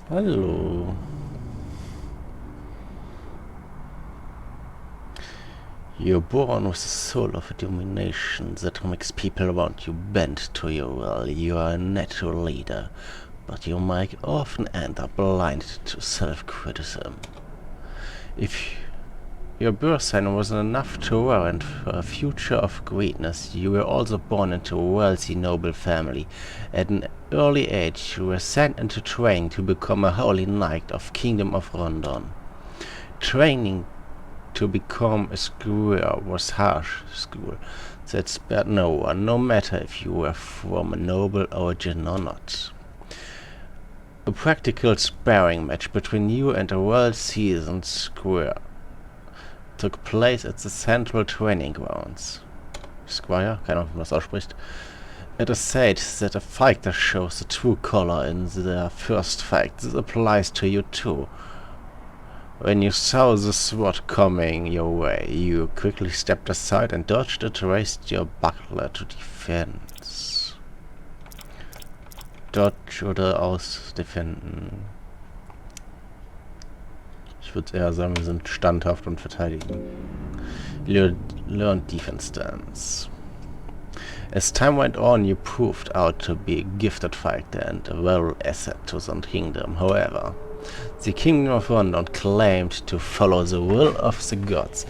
Hallo. You're born with the soul of a domination that makes people around you bend to your will. You are a natural leader, but you might often end up blind to self-criticism. If your birth sign wasn't enough to warrant for a future of greatness, you were also born into a wealthy, noble family. At an early age, you were sent into training to become a holy knight of Kingdom of Rondon. Training to become a squire was harsh school that spared no one, no matter if you were from a noble origin or not. A practical sparring match between you and a well-seasoned squire took place at the central training grounds. Squire? Keine Ahnung, wie man das ausspricht. It is said that a fighter shows the true color in their first fight. This applies to you too. When you saw the sword coming your way, you quickly stepped aside and dodged it, raised your buckler to defense. Dodge oder ausdefenden. Ich würde eher sagen, wir sind standhaft und verteidigen. Learn defense stance. As time went on, you proved out to be a gifted fighter and a valuable asset to the kingdom. However, the Kingdom of Rondon claimed to follow the will of the gods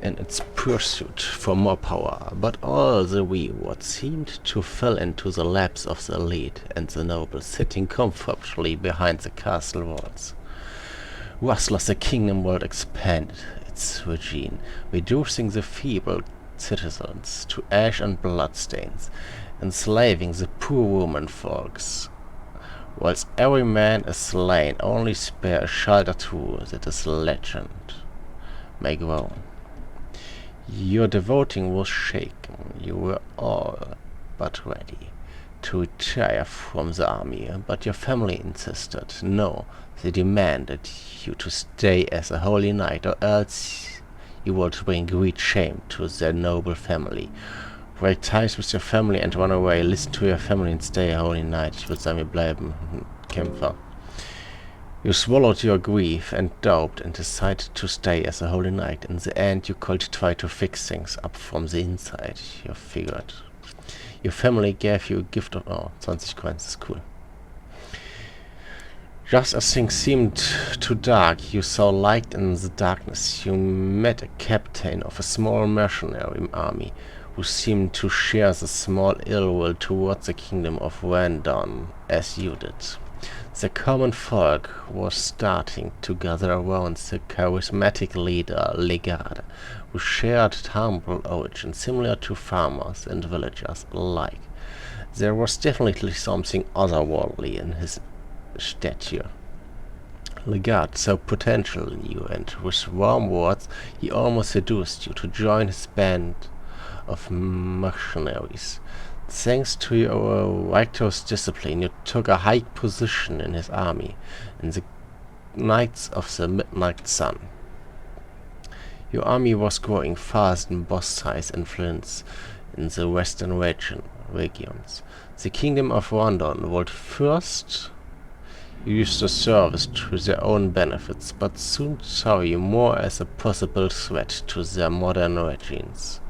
in its pursuit for more power, but all the rewards seemed to fall into the laps of the elite and the nobles sitting comfortably behind the castle walls. Rustless, the kingdom world expanded its regime, reducing the feeble citizens to ash and bloodstains, enslaving the poor woman folks. Whilst every man is slain, only spare a child or two, that is legend may grow. Your devoting was shaken. You were all but ready to retire from the army, but your family insisted. No, they demanded you to stay as a holy knight, or else you would bring great shame to their noble family. Break ties with your family and run away. Listen to your family and stay a holy knight. Ich würde sagen, wir bleiben Kämpfer. You swallowed your grief and doubted and decided to stay as a holy knight. In the end, you could try to fix things up from the inside. You figured. Your family gave you a gift of 20 coins. That's cool. Just as things seemed too dark, you saw light in the darkness. You met a captain of a small mercenary army who seemed to share the small ill will towards the Kingdom of Rondon as you did. The common folk was starting to gather around the charismatic leader, Legard, who shared humble origin similar to farmers and villagers alike. There was definitely something otherworldly in his stature. Legard saw potential in you, and with warm words he almost seduced you to join his band of mercenaries. Thanks to your righteous discipline, you took a high position in his army, in the Knights of the Midnight Sun. Your army was growing fast in both size and influence in the western regions. The Kingdom of Rondon would first use the service to their own benefits, but soon saw you more as a possible threat to their modern regimes.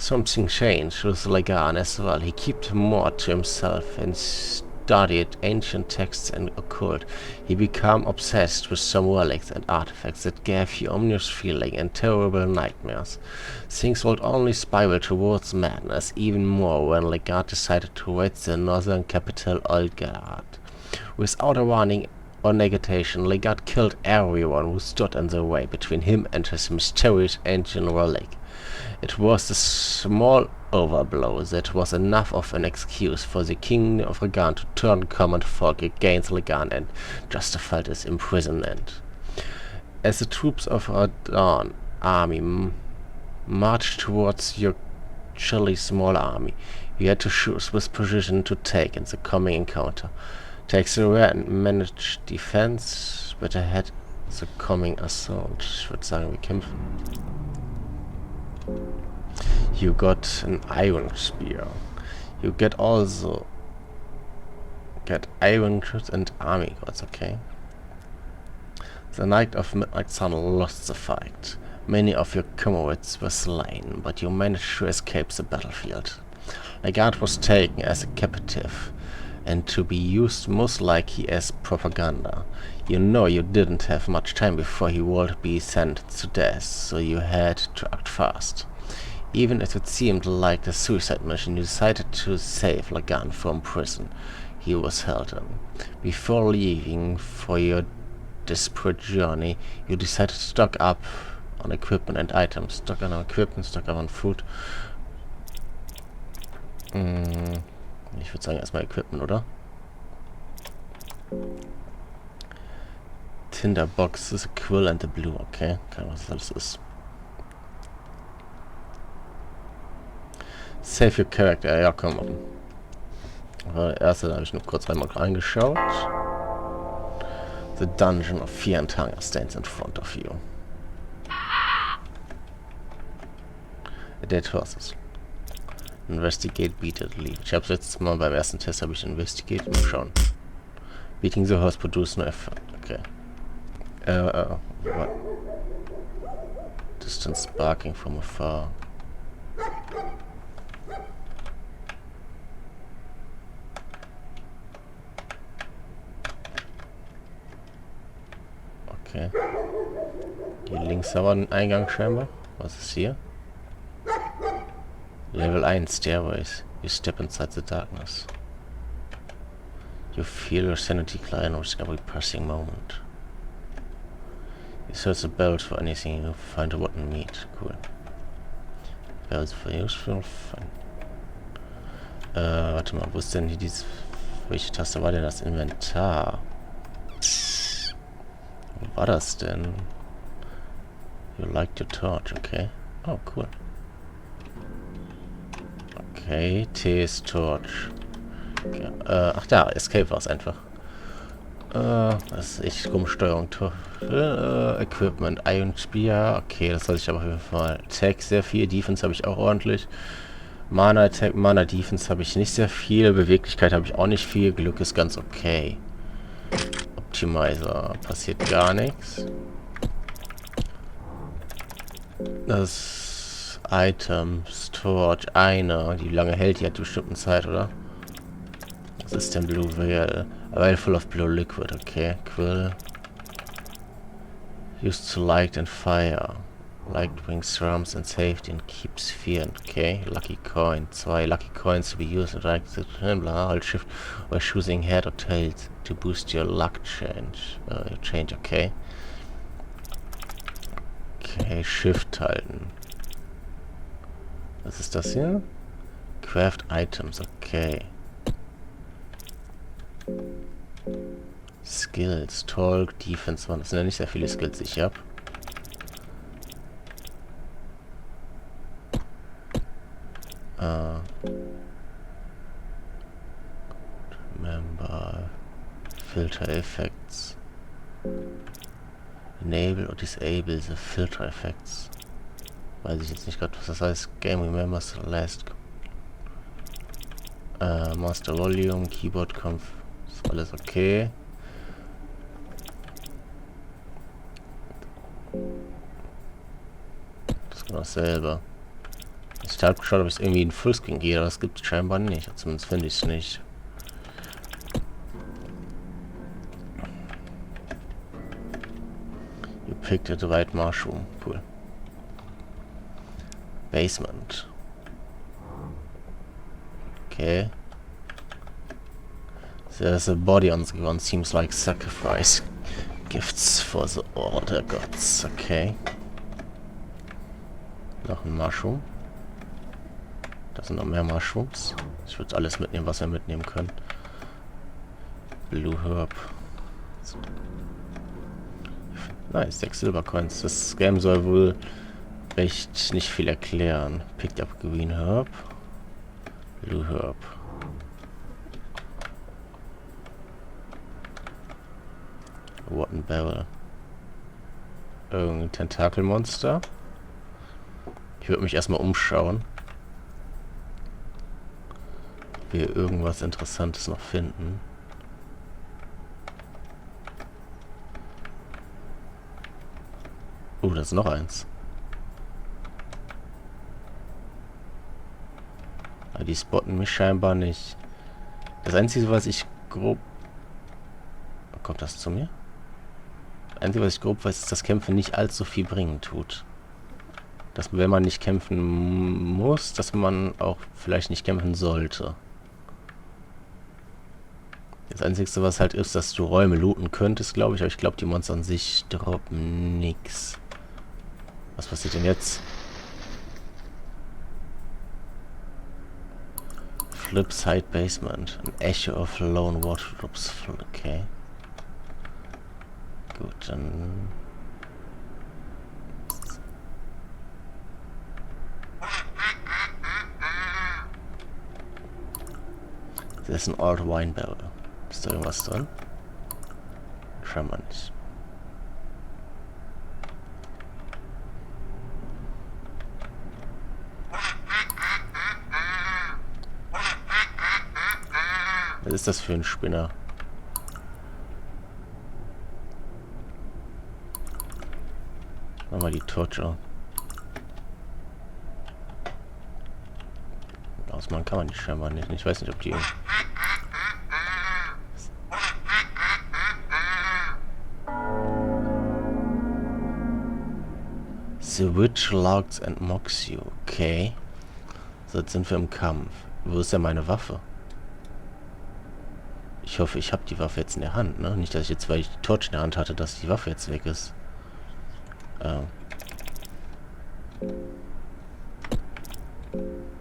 Something changed with Legard as well. He kept more to himself and studied ancient texts and occult. He became obsessed with some relics and artifacts that gave you ominous feeling and terrible nightmares. Things would only spiral towards madness even more when Legard decided to raid the northern capital Olgard. Without a warning or negation, Legard killed everyone who stood in the way between him and his mysterious ancient relic. It was a small overblow that was enough of an excuse for the King of Rondon to turn common folk against Legard and justified his imprisonment. As the troops of Rondon army marched towards your chilly small army, you had to choose which position to take in the coming encounter. Take the rear and manage defense, but ahead the coming assault. Ich würde sagen, wir kämpfen. You got an iron spear. You also get iron shields and army gods, okay. The night of Midnight Sun lost the fight. Many of your comrades were slain, but you managed to escape the battlefield. A guard was taken as a captive, and to be used most likely as propaganda. You know you didn't have much time before he would be sentenced to death, so you had to act fast. Even if it seemed like a suicide mission, you decided to save Lagan from prison he was held in. Before leaving for your desperate journey, you decided to stock up on equipment and items. Stock up on equipment, stock up on food. Ich würde sagen erstmal Equipment, oder? Tinderbox ist a Quill and the Blue, okay. Keine Ahnung, was das alles ist. Save your character, ja komm. Aber der erste, da habe ich nur kurz einmal reingeschaut. The dungeon of fear and hunger stands in front of you. Dead horses. Investigate, beat it, leave. Ich habe letztes Mal beim ersten Test habe ich Investigate. Mal schauen. Beating the horse produce no effect. Okay. What? Distance barking from afar. Okay. Hier links aber ein Eingang scheinbar. Was ist hier? Level 1 stairways. You step inside the darkness. You feel your sanity climb with every passing moment. You search the bells for anything you find a rotten meat. Cool. Bells for useful. Fun. Warte mal, wo ist denn hier dieses... Welche Taste war denn das Inventar? Wo war das denn? You liked your torch, okay. Oh, cool. Okay, T ist Torch. Okay. Ach da, Escape war es einfach. Das ist echt Rumsteuerung. Equipment, Iron Spear. Okay, das soll ich aber auf jeden Fall. Attack sehr viel, Defense habe ich auch ordentlich. Mana Attack, Mana Defense habe ich nicht sehr viel. Beweglichkeit habe ich auch nicht viel. Glück ist ganz okay. Optimizer, passiert gar nichts. Das Item, Storage, die lange hält, die hat bestimmt eine Zeit, oder? Was ist denn Blue Veil? A vial full of blue liquid, okay. Quill. Used to light and fire. Light brings warmth and safety and keeps fear, okay. Lucky coin. 2 lucky coins to be used and like blah, hold shift or choosing head or tails to boost your luck change. Okay. Okay, Shift halten. Was ist das hier? Craft Items, okay. Skills, Talk, Defense, das sind ja nicht sehr viele Skills, die ich habe. Remember, Filter Effects. Enable or disable the Filter Effects. Weiß ich jetzt nicht gerade, was das heißt. Game remembers the last. Master Volume, Keyboard Conf. Ist alles okay. Das ist genau dasselbe. Ich habe geschaut, ob es irgendwie in Fullscreen geht, aber das gibt es scheinbar nicht. Zumindest finde ich es nicht. You picked the right mushroom. Cool. Basement. Okay. There's a body on the ground. Seems like sacrifice. Gifts for the order gods. Okay. Noch ein Mushroom. Da sind noch mehr Mushrooms. Ich würde alles mitnehmen, was wir mitnehmen können. Blue Herb. Nice, 6 Silbercoins. Das Game soll wohl recht nicht viel erklären. Picked up Green Herb. Blue Herb. Rotten Barrel. Irgendein Tentakelmonster. Ich würde mich erstmal umschauen. Ob wir irgendwas Interessantes noch finden. da ist noch eins. Aber die spotten mich scheinbar nicht. Das Einzige, was ich grob... Kommt das zu mir? Das Einzige, was ich grob weiß, ist, dass Kämpfen nicht allzu viel bringen tut. Dass, wenn man nicht kämpfen muss, dass man auch vielleicht nicht kämpfen sollte. Das Einzige, was halt ist, dass du Räume looten könntest, glaube ich. Aber ich glaube, die Monster an sich droppen nix. Was passiert denn jetzt? Flip Side Basement. An Echo of Lone Wardrobes. Okay. Gut, dann... Das ist ein Old Wine Barrel. Ist da irgendwas drin? Scheinbar nicht. Was ist das für ein Spinner? Mach mal die Torture. Ausmachen kann man die scheinbar nicht. Ich weiß nicht, ob die... The Witch logs and mocks you. Okay. So, jetzt sind wir im Kampf. Wo ist denn meine Waffe? Ich hoffe, ich habe die Waffe jetzt in der Hand, ne? Nicht, dass ich jetzt, weil ich die Torch in der Hand hatte, dass die Waffe jetzt weg ist.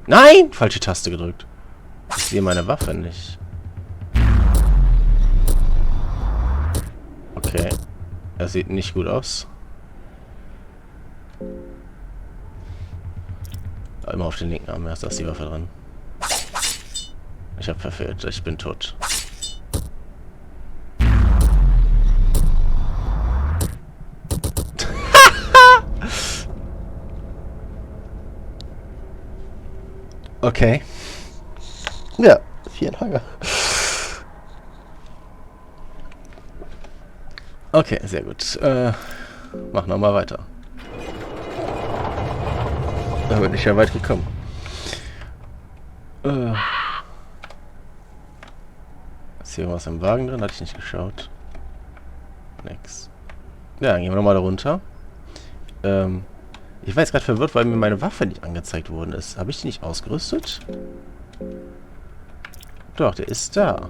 Nein! Falsche Taste gedrückt. Ich sehe meine Waffe nicht. Okay. Er sieht nicht gut aus. Immer auf den linken Arm, erst da ist die Waffe dran. Ich habe verfehlt, ich bin tot. Okay. Ja, 4,5. Okay, sehr gut. Mach nochmal weiter. Da bin ich ja weit gekommen. Ist hier irgendwas im Wagen drin? Hatte ich nicht geschaut. Nix. Ja, dann gehen wir nochmal da runter. Ich war jetzt gerade verwirrt, weil mir meine Waffe nicht angezeigt worden ist. Habe ich die nicht ausgerüstet? Doch, der ist da.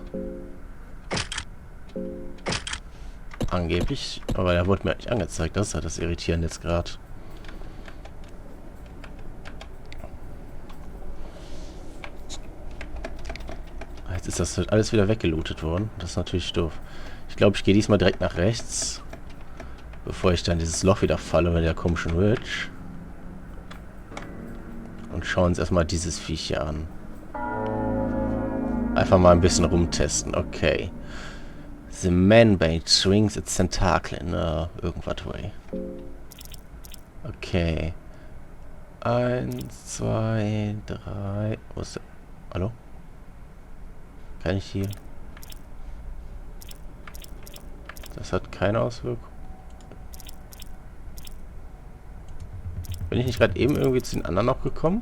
Angeblich. Aber der wurde mir nicht angezeigt. Das ist halt das Irritierende jetzt gerade. Jetzt ist das halt alles wieder weggelootet worden. Das ist natürlich doof. Ich glaube, ich gehe diesmal direkt nach rechts. Bevor ich dann dieses Loch wieder falle mit der komischen Witch. Und schauen uns erstmal dieses Viech hier an. Einfach mal ein bisschen rumtesten. Okay. The man-bait swings its tentacle in a irgendwas way. Okay. 1, 2, 3. Wo ist der? Hallo? Kann ich hier? Das hat keine Auswirkung. Bin ich nicht gerade eben irgendwie zu den anderen noch gekommen?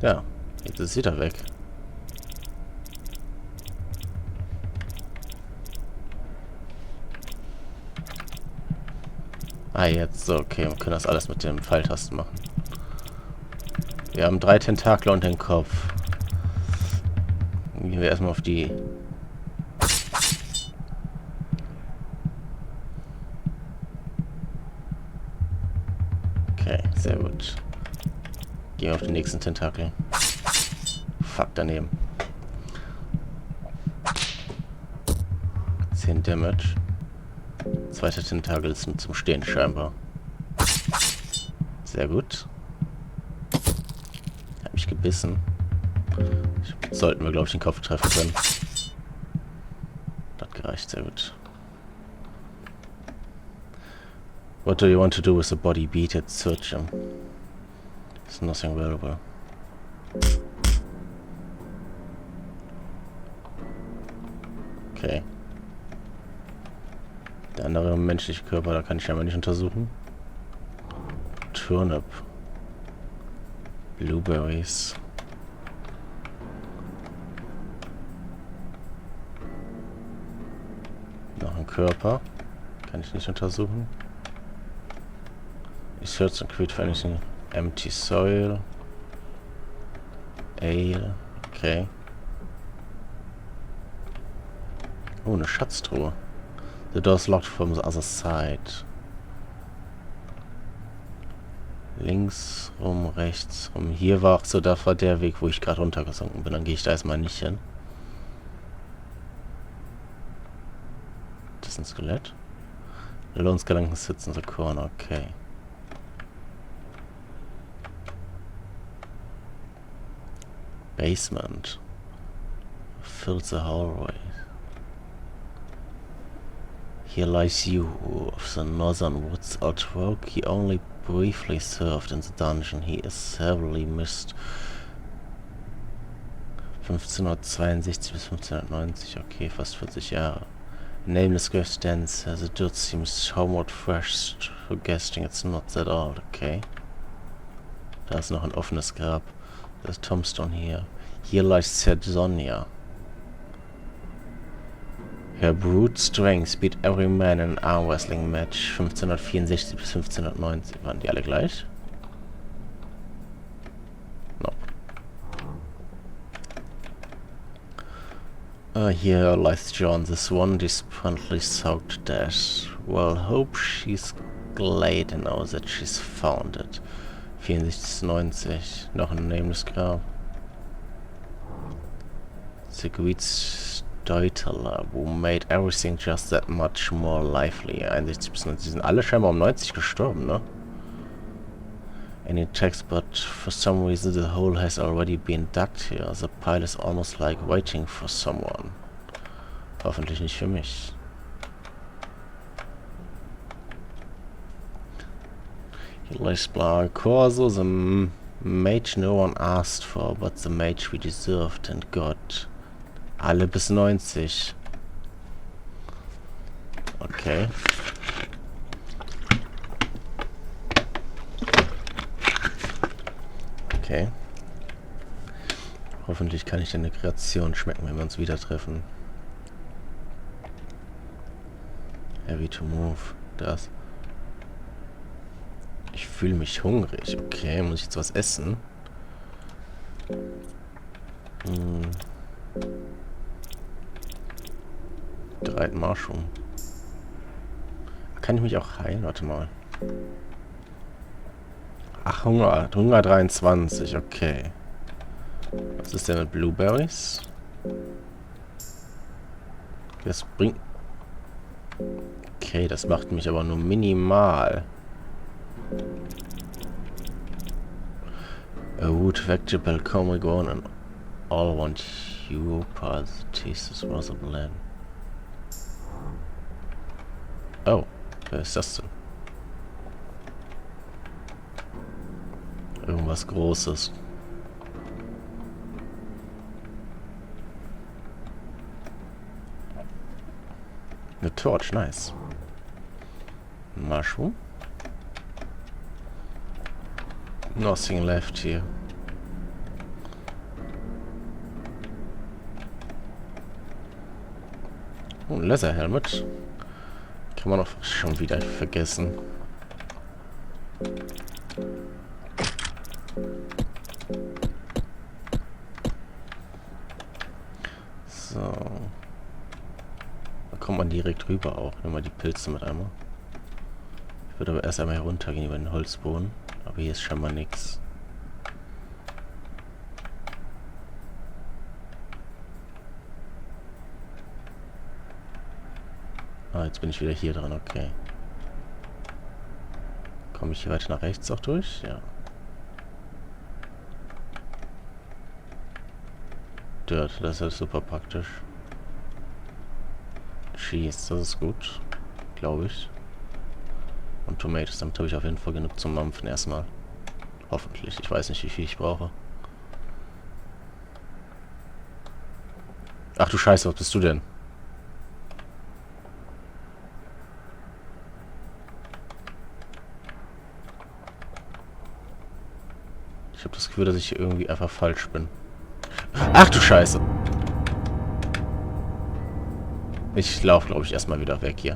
Ja, jetzt ist es wieder weg. Ah, jetzt so, okay, wir können das alles mit den Pfeiltasten machen. Wir haben 3 Tentakel und den Kopf. Dann gehen wir erstmal auf die... Okay, sehr gut. Gehen wir auf den nächsten Tentakel. Fuck, daneben. 10 Damage. Zweiter Tentakel ist zum Stehen scheinbar. Sehr gut. Hat mich gebissen. Sollten wir, glaube ich, den Kopf treffen können. Das gereicht, sehr gut. What do you want to do with the body? Beat it, search him. There's nothing valuable. Okay. Der andere menschliche Körper, da kann ich ja mal nicht untersuchen. Turnip. Blueberries. Noch ein Körper. Kann ich nicht untersuchen. Ich search and create for anything. Empty soil. Ale. Okay. Oh, eine Schatztruhe. The door's locked from the other side. Links rum, rechts rum. Hier war, so, da war der Weg, wo ich gerade runtergesunken bin. Dann gehe ich da erstmal nicht hin. Das ist ein Skelett. Alone skeleton sits in the corner. Okay. Basement. Fill the hallway. Here lies you of the northern woods. Although he only briefly served in the dungeon, he is severely missed. 1562 bis 1590, okay, fast 40 Jahre. Nameless grave stands, the dirt seems somewhat fresh, suggesting it's not that old, okay. Da ist noch ein offenes Grab. There's a tombstone here. Here lies said Sonia. Her brute strength beat every man in an arm wrestling match. 1564 bis 1590. Waren die alle gleich? No. Here lies John, the swan despondently soaked to death. Well, hope she's glad to know that she's found it. 64 bis 90. Noch ein nameless Grab. The great Storyteller, who made everything just that much more lively. 61 bis 90. Die sind alle scheinbar um 90 gestorben, ne? Any text, but for some reason the hole has already been dug here. The pile is almost like waiting for someone. Hoffentlich nicht für mich. Here lies Corsair, the mage no one asked for, but the mage we deserved and got. Alle bis 90. Okay. Okay. Hoffentlich kann ich deine Kreation schmecken, wenn wir uns wieder treffen. Heavy to move. Das. Ich fühle mich hungrig. Okay, muss ich jetzt was essen? Dried Mushroom. Kann ich mich auch heilen? Warte mal. Ach, Hunger 23, okay. Was ist denn mit Blueberries? Das bringt... Okay, das macht mich aber nur minimal. A wood vegetable come on and all want you parts taste is rather bland. Oh, wer ist das denn? Irgendwas Großes. Eine Torch, nice. Mushroom. Nothing left here. Oh, ein Leather Helmet. Kann man auch schon wieder vergessen. So. Da kommt man direkt rüber auch. Nimm mal die Pilze mit einmal. Ich würde aber erst einmal heruntergehen über den Holzboden. Aber hier ist scheinbar nichts. Ah, jetzt bin ich wieder hier dran, okay. Komme ich hier weiter nach rechts auch durch? Ja. Dirt, das ist super praktisch. Cheese, das ist gut. Glaube ich. Und Tomatoes, damit habe ich auf jeden Fall genug zum Mampfen erstmal. Hoffentlich. Ich weiß nicht, wie viel ich brauche. Ach du Scheiße, was bist du denn? habe das Gefühl, dass ich hier irgendwie einfach falsch bin. Ach du Scheiße! Ich laufe, glaube ich, erstmal wieder weg hier.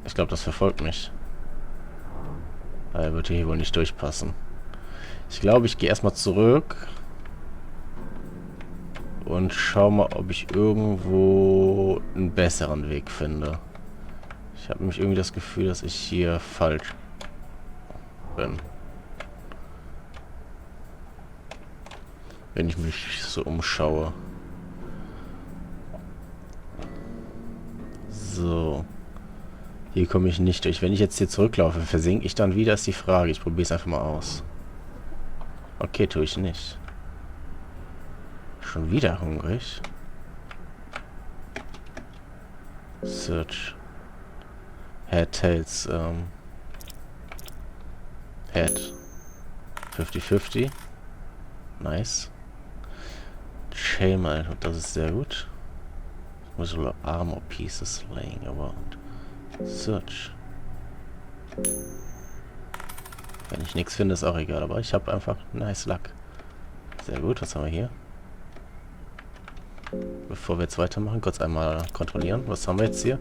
Ich glaube, das verfolgt mich. Er wird hier wohl nicht durchpassen. Ich glaube, ich gehe erstmal zurück. Und schau mal, ob ich irgendwo einen besseren Weg finde. Ich habe nämlich irgendwie das Gefühl, dass ich hier falsch bin. Wenn ich mich so umschaue. So. Hier komme ich nicht durch. Wenn ich jetzt hier zurücklaufe, versinke ich dann wieder, ist die Frage. Ich probiere es einfach mal aus. Okay, tue ich nicht. Schon wieder hungrig. Search. Head, Tails, Head. 50-50. Nice. Chainmail, das ist sehr gut. Visual Armor Pieces laying around. Search. Wenn ich nichts finde, ist auch egal, aber ich habe einfach nice Luck. Sehr gut, was haben wir hier? Bevor wir jetzt weitermachen, kurz einmal kontrollieren. Was haben wir jetzt hier?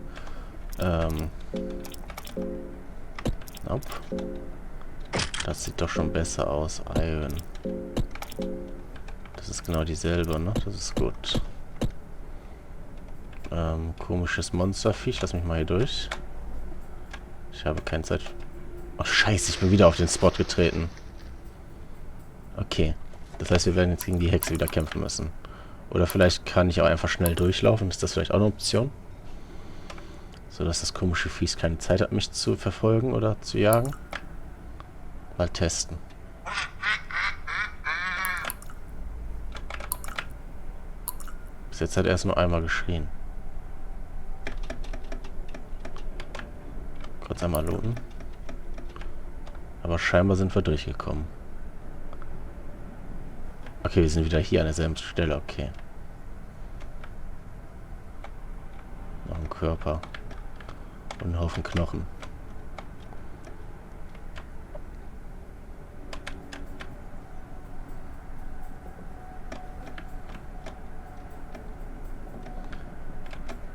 Nope. Das sieht doch schon besser aus. Iron. Das ist genau dieselbe, ne? Das ist gut. Komisches Monsterviech. Lass mich mal hier durch. Ich habe keine Zeit. Oh, scheiße, ich bin wieder auf den Spot getreten. Okay. Das heißt, wir werden jetzt gegen die Hexe wieder kämpfen müssen. Oder vielleicht kann ich auch einfach schnell durchlaufen. Ist das vielleicht auch eine Option? So, dass das komische Viech keine Zeit hat, mich zu verfolgen oder zu jagen. Mal testen. Bis jetzt hat er erst nur einmal geschrien. Kurz einmal looten. Aber scheinbar sind wir durchgekommen. Okay, wir sind wieder hier an derselben Stelle. Okay. Noch ein Körper. Und ein Haufen Knochen.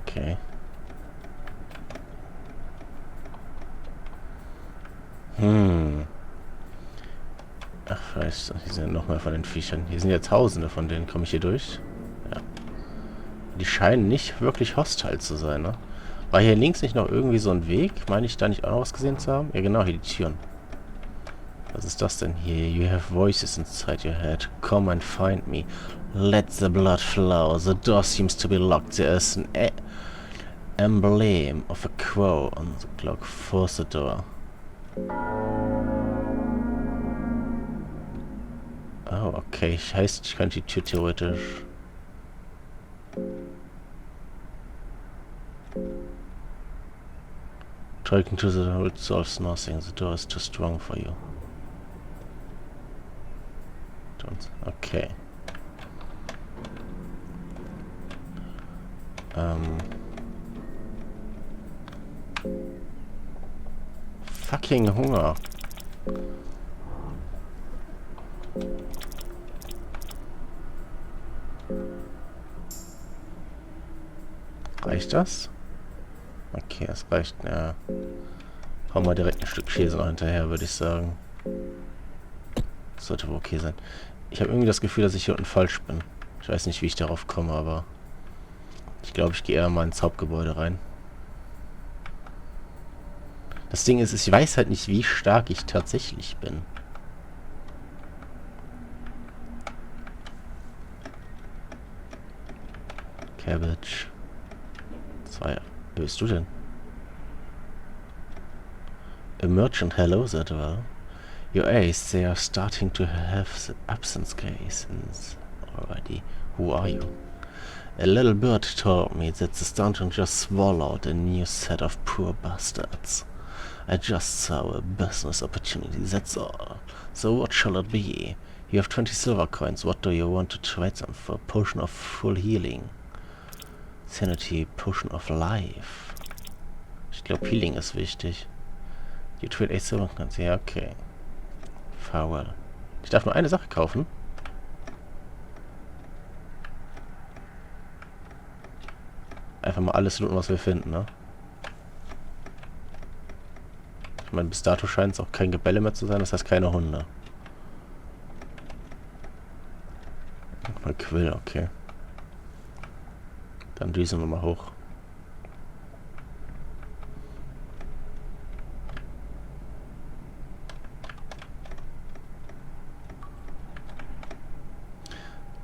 Okay. Ach, vielleicht, hier sind noch mehr von den Viechern. Hier sind ja Tausende von denen. Komme ich hier durch? Ja. Die scheinen nicht wirklich hostile zu sein, ne? War hier links nicht noch irgendwie so ein Weg? Meine ich da nicht auch noch was gesehen zu haben? Ja, genau, hier die Türen. Was ist das denn hier? You have voices inside your head. Come and find me. Let the blood flow. The door seems to be locked. There is an emblem of a crow on the clock. Force the door. Oh, okay. Heißt, ich kann die Tür theoretisch... Talking to the door solves nothing. The door is too strong for you. Okay. Fucking Hunger. Reicht das? Okay, das reicht. Ja. Hau mal direkt ein Stück Käse noch hinterher, würde ich sagen. Das sollte wohl okay sein. Ich habe irgendwie das Gefühl, dass ich hier unten falsch bin. Ich weiß nicht, wie ich darauf komme, aber ich glaube, ich gehe eher mal ins Hauptgebäude rein. Das Ding ist, ich weiß halt nicht, wie stark ich tatsächlich bin. Cabbage. 2. Wer bist du denn? A merchant, hello, that well. Your ace, they are starting to have the absence cases already. Who are you? A little bird told me that the dungeon just swallowed a new set of poor bastards. I just saw a business opportunity, that's all. So what shall it be? You have 20 silver coins, what do you want to trade them for? Potion of full healing. Sanity, Potion of Life. Ich glaube, Healing ist wichtig. You trade 8 silver coins, ja, okay. Farewell. Ich darf nur eine Sache kaufen. Einfach mal alles looten, was wir finden, ne? Ich meine, bis dato scheint es auch kein Gebälle mehr zu sein, das heißt keine Hunde. Mal Quill, okay. Dann düsen wir mal hoch.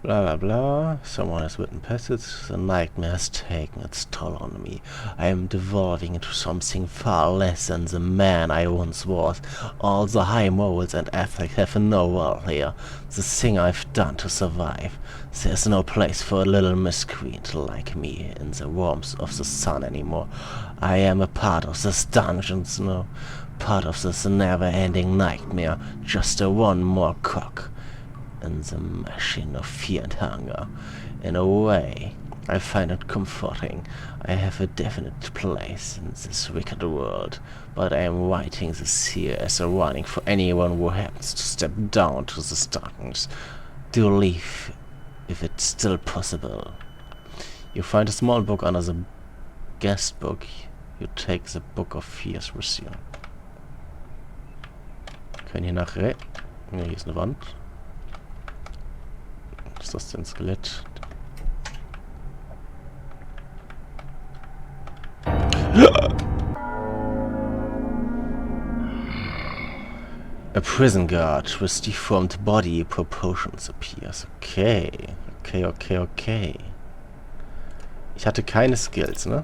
Blah blah blah. Someone has written passage. The nightmare has taken its toll on me. I am devolving into something far less than the man I once was. All the high morals and ethics have no role here. The thing I've done to survive. There's no place for a little miscreant like me in the warmth of the sun anymore. I am a part of this dungeon, no, part of this never-ending nightmare. Just a one more cock in the machine of fear and hunger. In a way, I find it comforting. I have a definite place in this wicked world, but I am writing this here as a warning for anyone who happens to step down to this darkness. Do leave, if it's still possible. You find a small book under the guest book. You take the book of fears with you. Können hier nach rechts. Ne, hier ist eine Wand. Was ist das denn? Skelett? A prison guard with deformed body proportions appears. Okay. Okay. Ich hatte keine Skills, ne?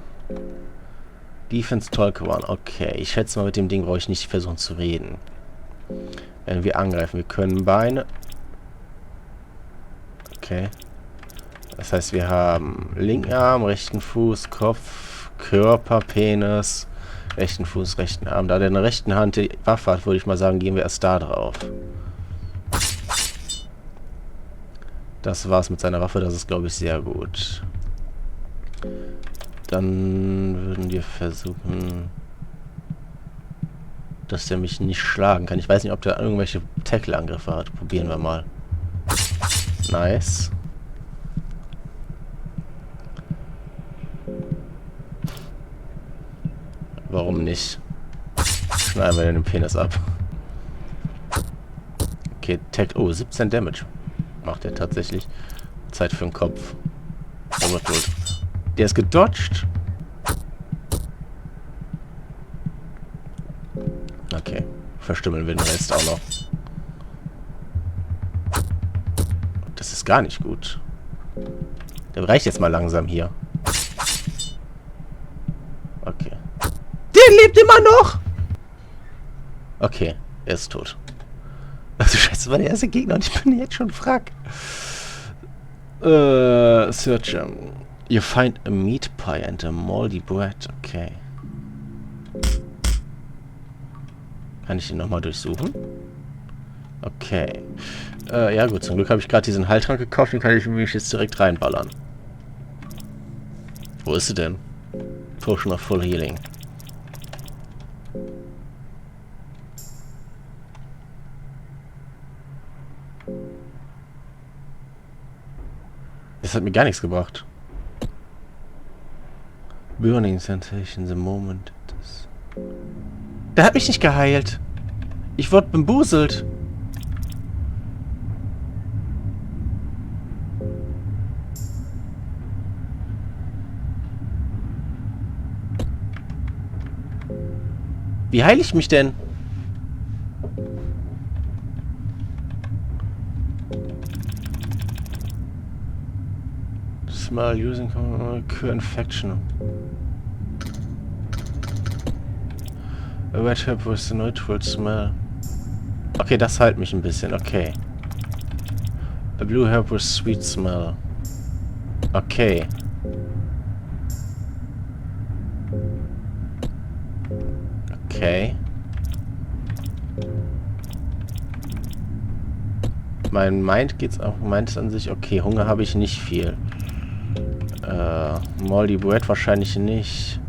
Defense Talk One. Okay. Ich schätze mal, mit dem Ding brauche ich nicht versuchen zu reden. Wenn wir angreifen, wir können Beine. Okay. Das heißt, wir haben linken Arm, rechten Fuß, Kopf, Körper, Penis, rechten Fuß, rechten Arm. Da der in der rechten Hand die Waffe hat, würde ich mal sagen, gehen wir erst da drauf. Das war's mit seiner Waffe, das ist, glaube ich, sehr gut. Dann würden wir versuchen, dass der mich nicht schlagen kann. Ich weiß nicht, ob der irgendwelche Tackle-Angriffe hat. Probieren wir mal. Nice. Warum nicht? Schneiden wir den Penis ab. Okay, Tackle. Oh, 17 Damage. Macht er tatsächlich. Zeit für den Kopf. Aber gut. Der ist gedodged. Okay. Verstümmeln wir den Rest auch noch. Das ist gar nicht gut. Der reicht jetzt mal langsam hier. Okay. Der lebt immer noch! Okay, er ist tot. Also scheiße, das war der erste Gegner und ich bin jetzt schon Frack. Search. You find a meat pie and a moldy bread. Okay. Kann ich ihn nochmal durchsuchen? Okay. Ja gut, zum Glück habe ich gerade diesen Heiltrank gekauft, den kann ich mich jetzt direkt reinballern. Wo ist sie denn? Potion of Full Healing. Das hat mir gar nichts gebracht. Burning sensation the moment. Der hat mich nicht geheilt. Ich wurde bambuselt. Wie heile ich mich denn? Smell using cure infection. A red herb with a neutral smell. Okay, das heilt mich ein bisschen. Okay. A blue herb with sweet smell. Okay. Okay. Mein Mind geht's auch. Meint es an sich. Okay, Hunger habe ich nicht viel. Moldy bread wahrscheinlich nicht.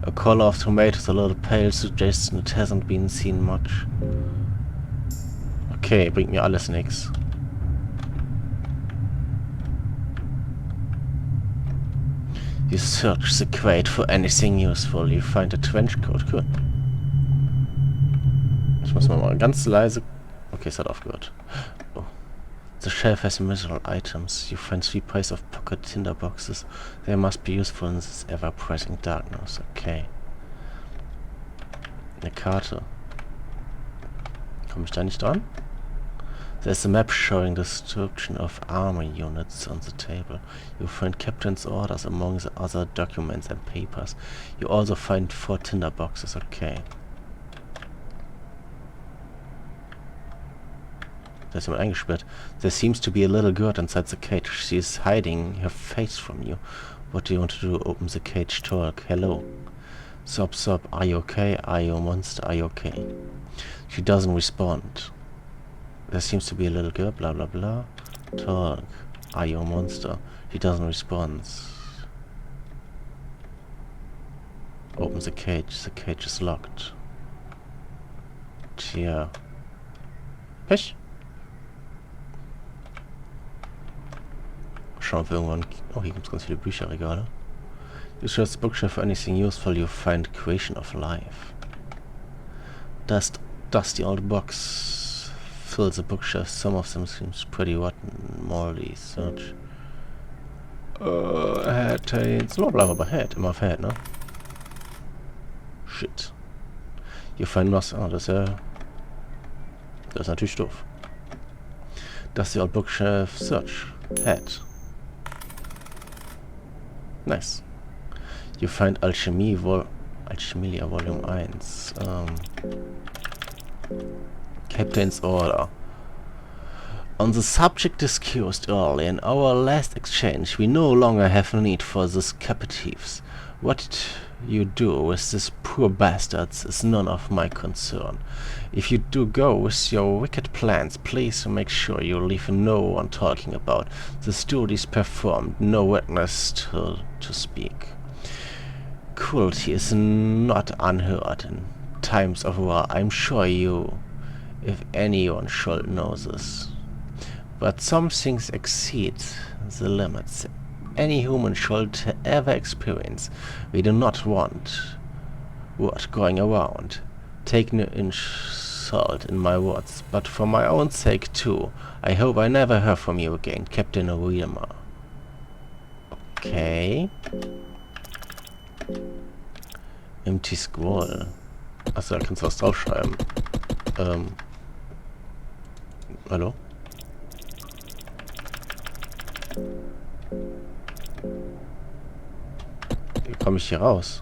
A color of tomatoes a little pale, suggesting it hasn't been seen much. Okay, bringt mir alles nichts. You search the crate for anything useful. You find a trench coat. Cool. Ich muss mal ganz leise... Okay, es hat aufgehört. Oh. The shelf has miserable items. You find 3 pairs of pocket tinder boxes. They must be useful in this ever-present darkness. Okay. Eine Karte. Komme ich da nicht dran? There's a map showing the description of army units on the table. You find captain's orders among the other documents and papers. You also find 4 tinder boxes. Okay. Da ist jemand eingesperrt. There seems to be a little girl inside the cage. She is hiding her face from you. What do you want to do? Open the cage, talk. Hello. Sob, sob, are you okay? Are you a monster? Are you okay? She doesn't respond. There seems to be a little girl, blah blah blah. Talk. Are you a monster? She doesn't respond. Open the cage. The cage is locked. Tja. Pech. Schauen wir irgendwann... Oh, hier gibt es ganz viele Bücherregale. You search the bookshelf for anything useful, you find Creation of Life. Dusty old box fills the bookshelf. Some of them seems pretty rotten, moldy. Search. Head tails. Oh, bleiben wir bei Head. Immer auf Head, ne? Shit. You find nothing. Oh, das ist ja... Das ist natürlich doof. Dusty old bookshelf. Search. Head. Nice. You find Alchemia Volume 1. Captain's Order. On the subject discussed earlier in our last exchange, we no longer have need for these captives. What you do with these poor bastards is none of my concern. If you do go with your wicked plans, please make sure you leave no one talking about the duties performed, no witness to speak. Cruelty is not unheard in times of war. I'm sure you, if anyone, should know this. But some things exceed the limits any human should ever experience. We do not want word going around. Take no insult in my words, but for my own sake too. I hope I never hear from you again, Captain Wilmer. Okay. Empty Scroll. Achso, da kannst du was draufschreiben. Hallo? Wie komme ich hier raus?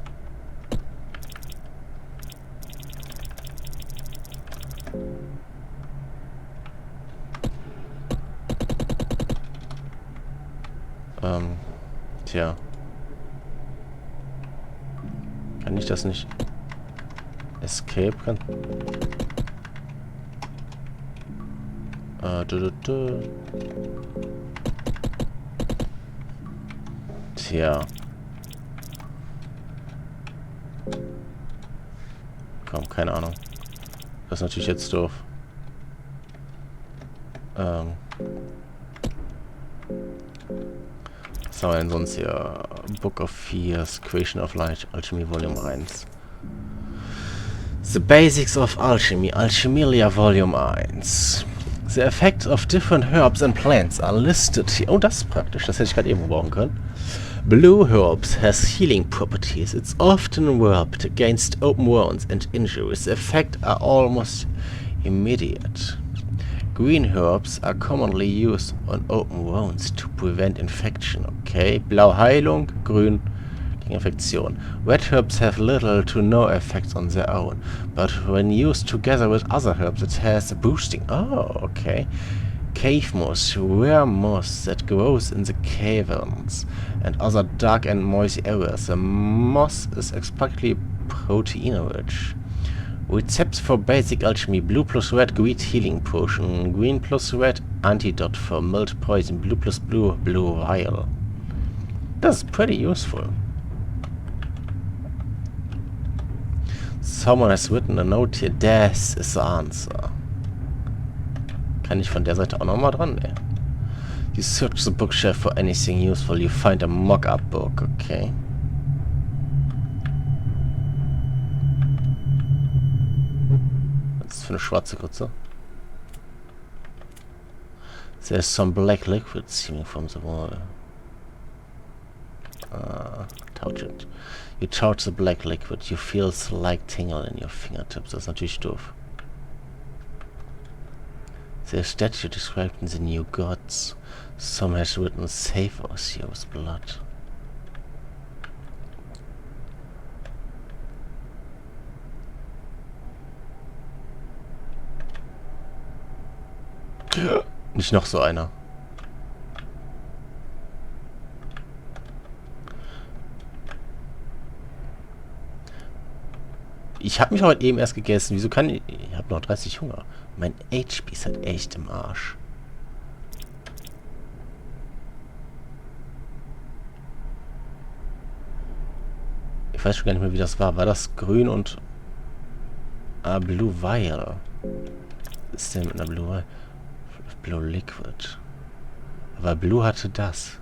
Tja. Kann ich das nicht... Escape kann... Tja. Komm, keine Ahnung. Das ist natürlich jetzt doof. Was haben wir denn sonst hier? Book of Fears, Creation of Light, Alchemy Volume 1. The Basics of Alchemy, Alchemia Volume 1. The effects of different herbs and plants are listed here. Oh, das ist praktisch. Das hätte ich gerade eben brauchen können. Blue herbs has healing properties. It's often rubbed against open wounds and injuries. The effects are almost immediate. Green herbs are commonly used on open wounds to prevent infection. Okay, blau Heilung, grün gegen Infektion. Red herbs have little to no effects on their own, but when used together with other herbs it has a boosting. Oh, okay. Cave moss, rare moss that grows in the caverns and other dark and moist areas. The moss is expectedly protein-rich. Recepts for basic alchemy: blue plus red, green healing potion, green plus red, antidote for mild poison, blue plus blue, blue vial. That's pretty useful. Someone has written a note here. Death is the answer. Kann ich von der Seite auch nochmal dran? Nee. You search the bookshelf for anything useful. You find a mock-up book. Okay. Was ist das für eine schwarze Grütze? There's some black liquid seeming from the wall. Touch it. You touch the black liquid. You feel a slight tingle in your fingertips. Das ist natürlich doof. The statue described in the New Gods. Some has written, save us here with blood. Nicht noch so einer. Ich habe mich heute eben erst gegessen. Wieso kann ich... Ich habe noch 30 Hunger. Mein HP ist halt echt im Arsch. Ich weiß schon gar nicht mehr, wie das war. War das grün und... Ah, Blue Vial. Was ist denn mit einer Blue Vial? Blue Liquid. Aber Blue hatte das.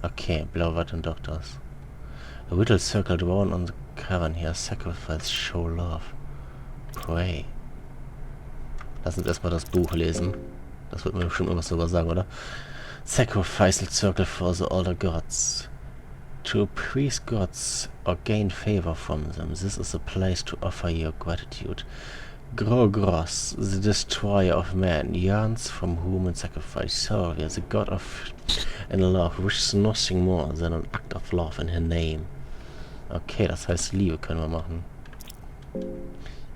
Okay, Blau war dann doch das. A little circle drawn on the cavern here. Sacrifice, show love. Pray. Lass uns erstmal das Buch lesen. Das wird mir bestimmt irgendwas darüber sagen, oder? Sacrificial circle for the older gods. To appease gods or gain favor from them. This is a place to offer your gratitude. Grogros, the destroyer of man, yearns from human sacrifice. Sylvia, the god of and love, wishes nothing more than an act of love in her name. Okay, das heißt Liebe können wir machen.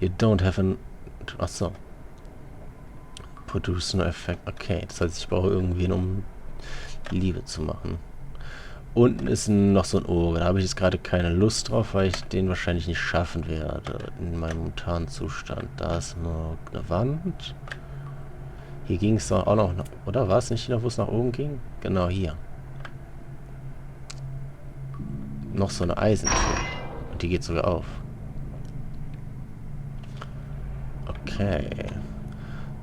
You don't have an... Achso. Produce no effect. Okay, das heißt, ich brauche irgendwen, um Liebe zu machen. Unten ist noch so ein Ohr. Da habe ich jetzt gerade keine Lust drauf, weil ich den wahrscheinlich nicht schaffen werde in meinem momentanen Zustand. Da ist nur eine Wand. Hier ging es auch noch... Oder war es nicht noch, wo es nach oben ging? Genau, hier. Noch so eine Eisentür. Und die geht sogar auf. Okay.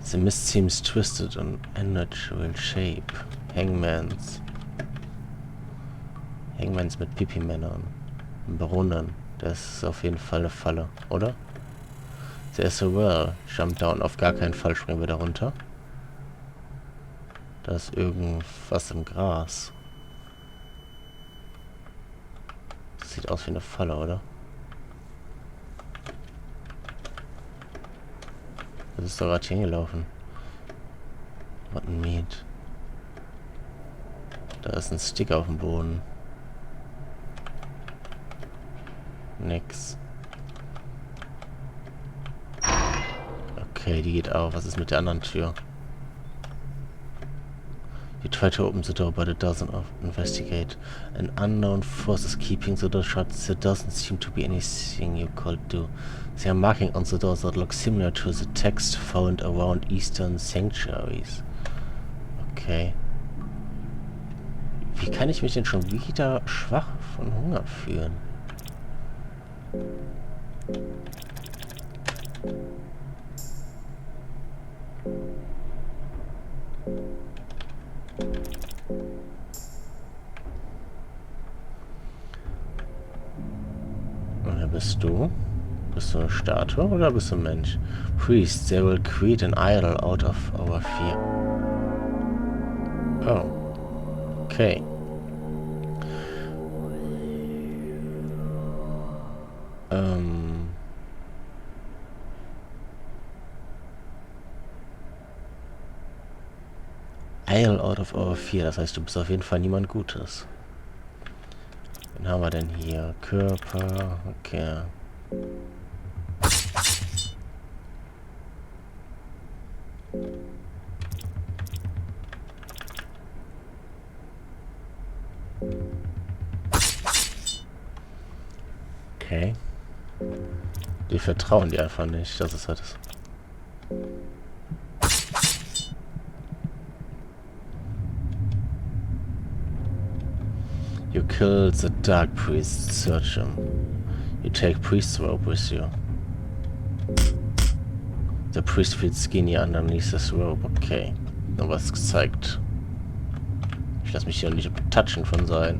The mist seems twisted and unnatural shape. Hangmans mit Pipi-Männern. Ein Brunnen. Das ist auf jeden Fall eine Falle, oder? There's a well. Jump down. Auf gar keinen Fall springen wir da runter. Da ist irgendwas im Gras. Das sieht aus wie eine Falle, oder? Das ist doch gerade hier hingelaufen. Rotten Meat. Da ist ein Stick auf dem Boden. Nix. Okay, die geht auf. Was ist mit der anderen Tür? You try to open the door, but it doesn't investigate. An unknown force is keeping the door shut. There doesn't seem to be anything you could do. There are markings on the door that look similar to the text found around Eastern sanctuaries. Okay. Wie kann ich mich denn schon wieder schwach von Hunger fühlen? Wer bist du? Bist du eine Statue oder bist du ein Mensch? Priest, they will create an idol out of our fear. Oh. Okay. Idol out of our fear, das heißt, du bist auf jeden Fall niemand Gutes. Wen haben wir denn hier? Körper, okay. Okay. Die vertrauen die einfach nicht, das ist halt das. You kill the dark priest, search him. You take priest's robe with you. The priest feels skinny underneath his robe. Okay. Noch was gezeigt. Ich lasse mich hier nicht touchen von sein.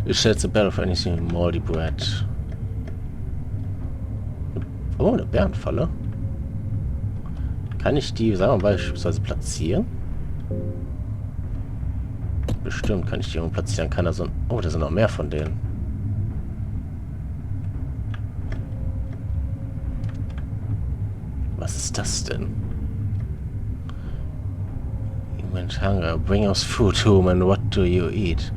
You set the bell for anything moldy bread. Oh, eine Bärenfalle. Kann ich die, sagen wir mal, beispielsweise platzieren? Bestimmt kann ich die irgendwo platzieren. Kann da so ein... Oh, da sind noch mehr von denen. Was ist das denn? You went hunger. Bring us food, human. What do you eat?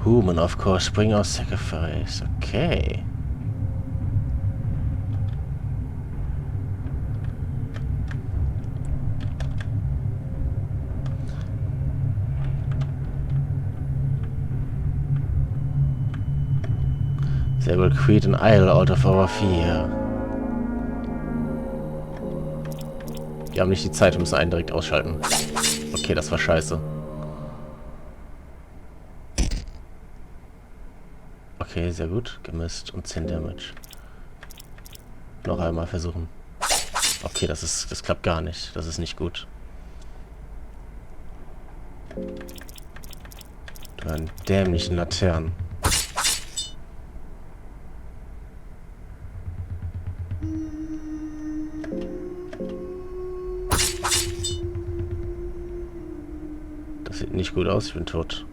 Human, of course. Bring us sacrifice. Okay. They will create an idol out of our fear. Wir haben nicht die Zeit, wir müssen einen direkt ausschalten. Okay, das war scheiße. Okay, sehr gut. Gemisst und 10 Damage. Noch einmal versuchen. Okay, das klappt gar nicht. Das ist nicht gut. Du einen dämlichen Laternen. Das sieht nicht gut aus, ich bin tot.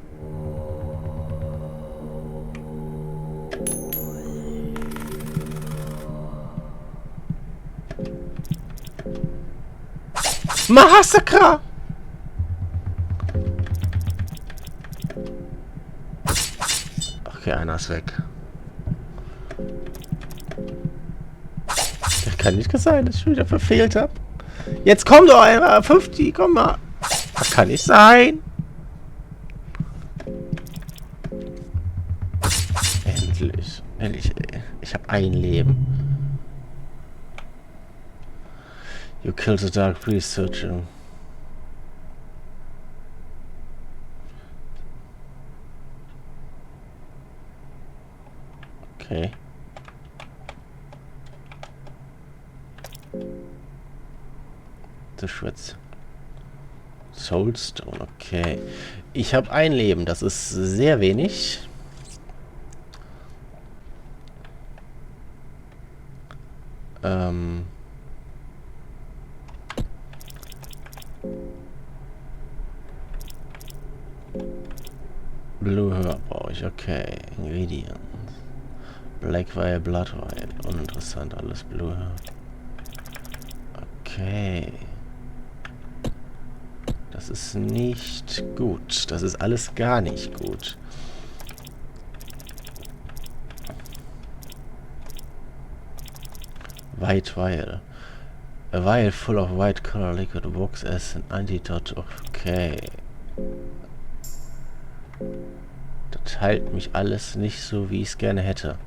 Massaker! Okay, einer ist weg. Das kann nicht sein, dass ich schon wieder verfehlt habe. Jetzt komm doch einmal, 50, komm mal. Das kann nicht sein. Endlich. Endlich, ey. Ich habe ein Leben. You killed the dark priest searching. Okay. The Shreds. Soulstone, okay. Ich habe ein Leben, das ist sehr wenig. Blue Herb brauche ich, okay. Ingredients. Black Wire, Blood Wire. Uninteressant, alles Blue Herb. Okay. Das ist nicht gut. Das ist alles gar nicht gut. White Vial. A vial full of white color liquid works as an antidote. Okay. Das heilt mich alles nicht so, wie ich es gerne hätte.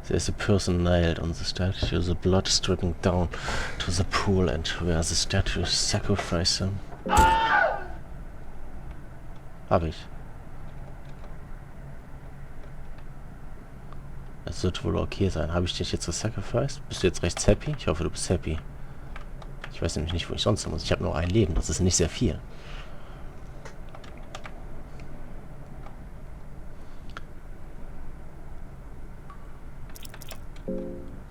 There's a person nailed on the statue, the blood dripping down to the pool and where the statue sacrificed him. Hab ich. Das wird wohl okay sein. Habe ich dich jetzt gesacrificed? Bist du jetzt recht happy? Ich hoffe, du bist happy. Ich weiß nämlich nicht, wo ich sonst muss. Ich habe nur ein Leben. Das ist nicht sehr viel.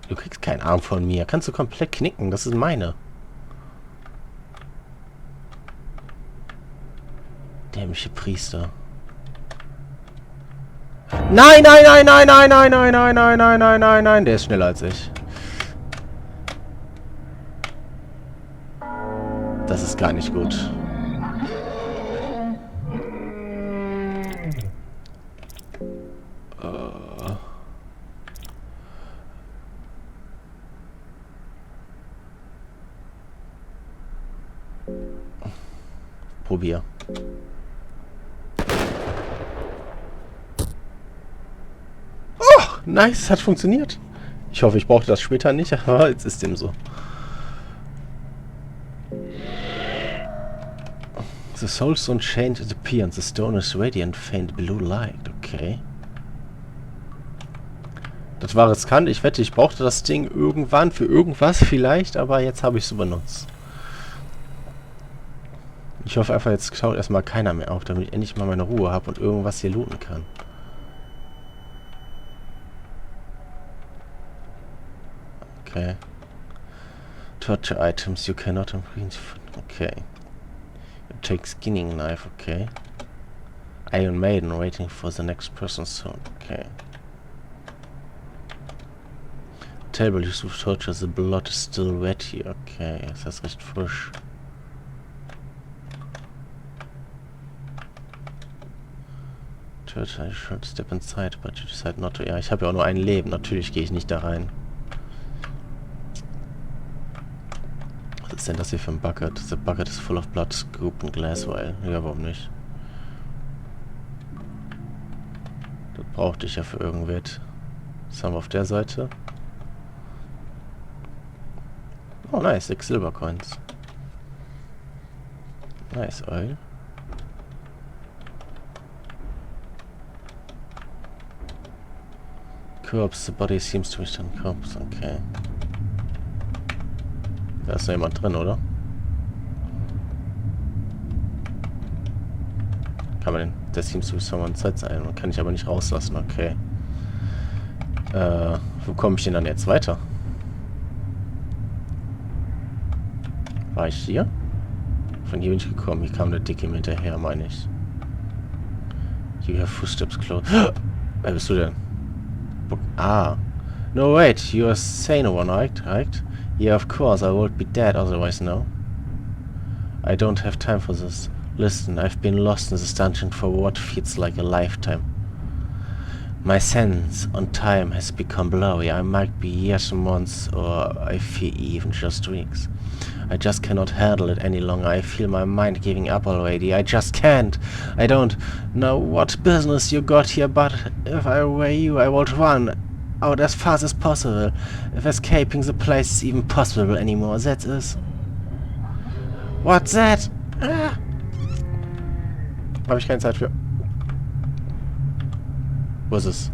Du kriegst keinen Arm von mir. Kannst du komplett knicken. Das ist meine. Dämliche Priester. Nein, nein, nein, nein, nein, nein, nein, nein, nein, nein, nein, nein, nein. Der ist schneller als ich. Das ist gar nicht gut. Probier. Oh, nice, hat funktioniert. Ich hoffe, ich brauche das später nicht, aber jetzt ist dem so. The soulstone chained at the pier and the stone is radiant faint blue light. Okay. Das war riskant. Ich wette, ich brauchte das Ding irgendwann für irgendwas vielleicht, aber jetzt habe ich es benutzt. Ich hoffe einfach, jetzt schaut erstmal keiner mehr auf, damit ich endlich mal meine Ruhe habe und irgendwas hier looten kann. Okay. Torture items you cannot improve. Okay. You take skinning knife, okay. Iron Maiden waiting for the next person soon. Okay. Table used to torture, the blood is still wet here. Okay, das ist recht frisch. I should step inside, but you decide not to. Ja, ich habe ja auch nur ein Leben. Natürlich gehe ich nicht da rein. Was ist denn das hier für ein Bucket? The bucket is full of blood, scooped and glass vial. Ja, warum nicht? Das brauchte ich ja für irgendwas. Was haben wir auf der Seite? Oh, nice. 6 Silbercoins. Nice, Oil. Corpse, the body seems to return corpse, okay. Da ist noch jemand drin, oder? Kann man den... Der seems to be someone inside sein. Kann ich aber nicht rauslassen, okay. Wo komme ich denn dann jetzt weiter? War ich hier? Von hier bin ich gekommen. Hier kam der Dicke hinterher, meine ich. You have footsteps close. Wer bist du denn? Ah. No, wait. You're a sane one, right? Yeah, of course. I would be dead otherwise, no? I don't have time for this. Listen, I've been lost in this dungeon for what feels like a lifetime. My sense on time has become blurry. I might be years, months, or I fear even just weeks. I just cannot handle it any longer. I feel my mind giving up already. I just can't. I don't know what business you got here, but if I were you, I would run out as fast as possible. If escaping the place is even possible anymore, that is... What's that? Ah. Habe ich keine Zeit für. Wo ist es?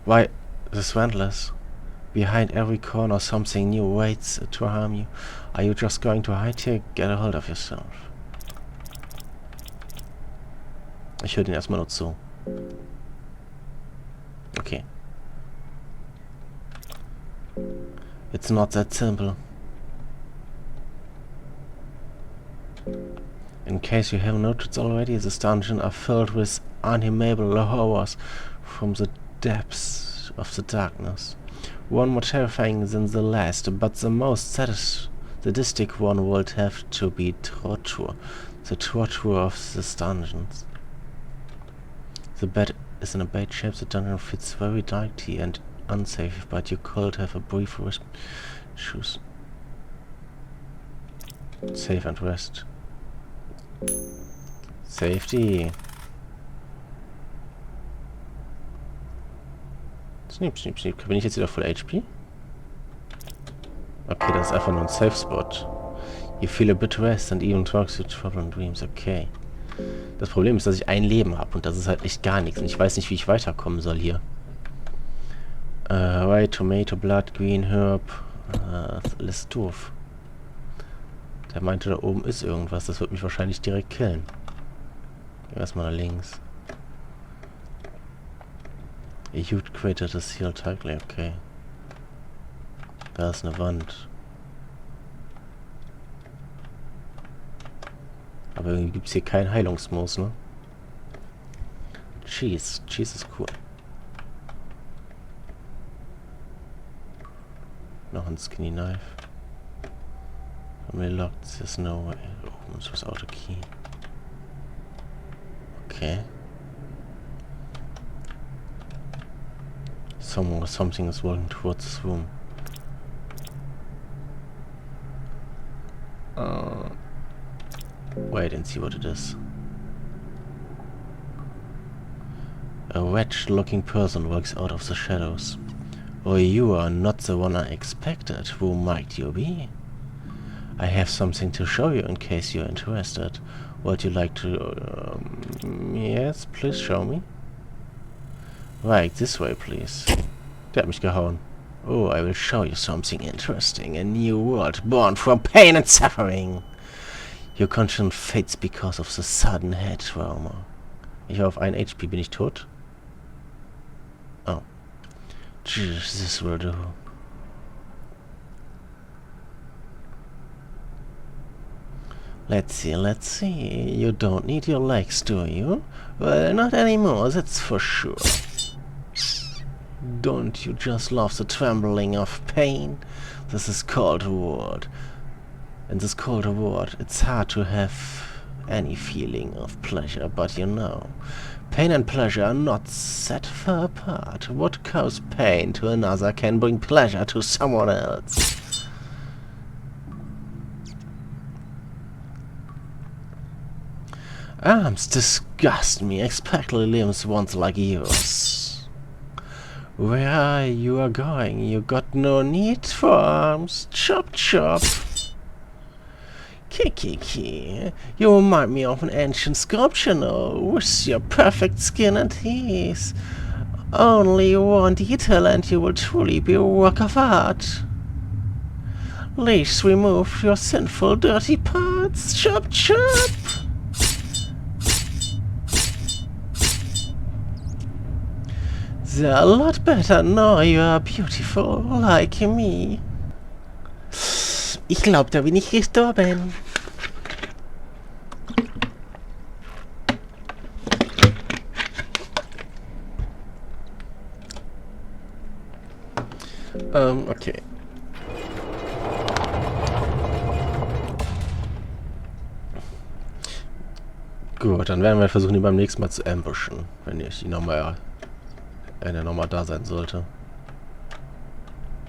Why, this is relentless. Behind every corner something new waits to harm you. Are you just going to hide here? Get a hold of yourself. Ich höre den erstmal nur zu. Okay. It's not that simple. In case you haven't noticed already, this dungeon are filled with unimaginable horrors from the depths of the darkness. One more terrifying than the last, but the most sadistic one would have to be torture. The torture of these dungeons. The bed is in a bad shape. The dungeon feels very dirty and unsafe, but you could have a brief rest. Choose. Save and rest. Safety. Sneak, sneak, sneak. Bin ich jetzt wieder voll HP? Okay, das ist einfach nur ein Safe Spot. You feel a bit rest and even talks to trouble and dreams. Okay. Das Problem ist, dass ich ein Leben habe und das ist halt echt gar nichts. Und ich weiß nicht, wie ich weiterkommen soll hier. White, Tomato, Blood, Green, Herb. Das ist alles doof. Der meinte, da oben ist irgendwas. Das wird mich wahrscheinlich direkt killen. Gehen wir erstmal nach links. A huge crater to seal tightly. Okay. Da ist eine Wand. Aber irgendwie gibt es hier keinen Heilungsmoos, ne? Cheese. Cheese ist cool. Noch ein Skinny Knife. Family locked. There's no way. Opens without a key. Okay. Something is walking towards this room. Wait and see what it is. A wretched-looking person walks out of the shadows. Oh, you are not the one I expected. Who might you be? I have something to show you in case you're interested. Would you like to... yes, please show me. Right, this way, please. Der hat mich gehauen. Oh, I will show you something interesting. A new world born from pain and suffering. Your conscience fades because of the sudden head trauma. Ich war auf 1 HP. Bin ich tot? Oh. This will do. Let's see. You don't need your legs, do you? Well, not anymore, that's for sure. Don't you just love the trembling of pain? This is called a world. In this cold world, it's hard to have any feeling of pleasure, but you know, pain and pleasure are not set far apart. What causes pain to another can bring pleasure to someone else. Arms disgust me, especially limbs ones like yours. Where you are going, you got no need for arms. Chop chop. Kiki, you remind me of an ancient sculpture now, with your perfect skin and teeth. Only one detail and you will truly be a work of art. Please remove your sinful dirty parts. Chop chop. They're a lot better now you are beautiful, like me. Ich glaub, da bin ich gestorben. Okay. Gut, dann werden wir versuchen, ihn beim nächsten Mal zu ambushen, wenn er nochmal da sein sollte.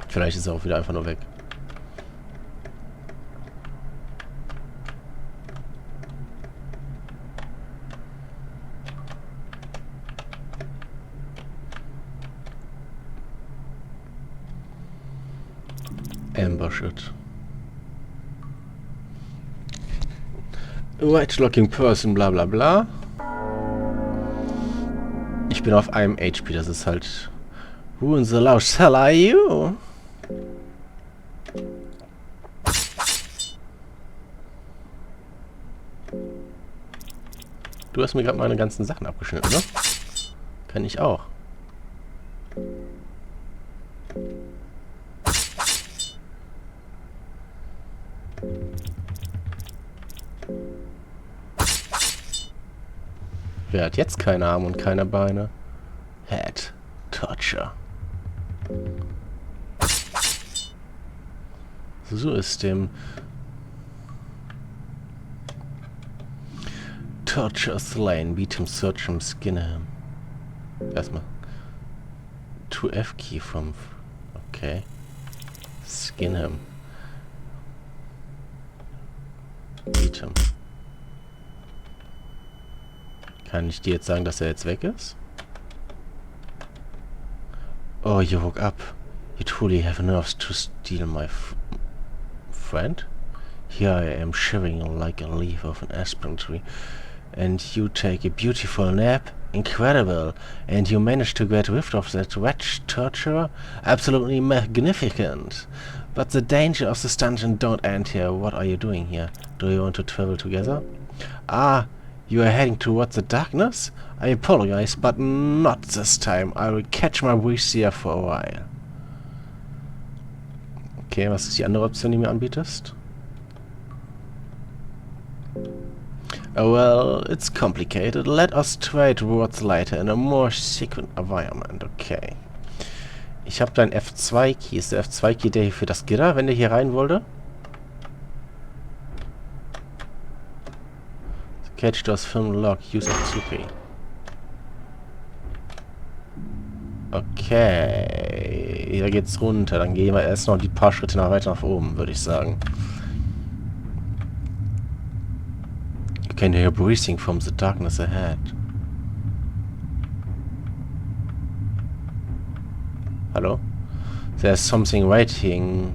Vielleicht ist er auch wieder einfach nur weg. Ambush it. Right-looking person, bla bla bla. Ich bin auf einem HP, das ist halt... Who in the lounge hell are you? Du hast mir gerade meine ganzen Sachen abgeschnitten, ne? Kann ich auch. Wer hat jetzt keine Arme und keine Beine? Head Torture. So ist dem Torture slain, beat him, search him, skin him. Erstmal 2F Key vom... Okay. Skin him. Beat him. Kann ich dir jetzt sagen, dass er jetzt weg ist? Oh, you woke up. You truly have nerves to steal my friend? Here I am shivering like a leaf of an aspen tree. And you take a beautiful nap? Incredible! And you managed to get rid of that wretched torturer? Absolutely magnificent! But the danger of this dungeon don't end here. What are you doing here? Do you want to travel together? Ah! You are heading towards the darkness? I apologize, but not this time. I will catch my breath here for a while. Okay, was ist die andere Option, die mir anbietest? Oh, well, it's complicated. Let us try towards later in a more secret environment. Okay. Ich habe dein F2-Key. Ist der F2-Key der hier für das Gitter, wenn der hier rein wollte? Catch does film log, use F2P. Okay. Hier geht's runter. Dann gehen wir erst noch die paar Schritte weiter nach oben, würde ich sagen. You can hear breathing from the darkness ahead. Hello? There's something waiting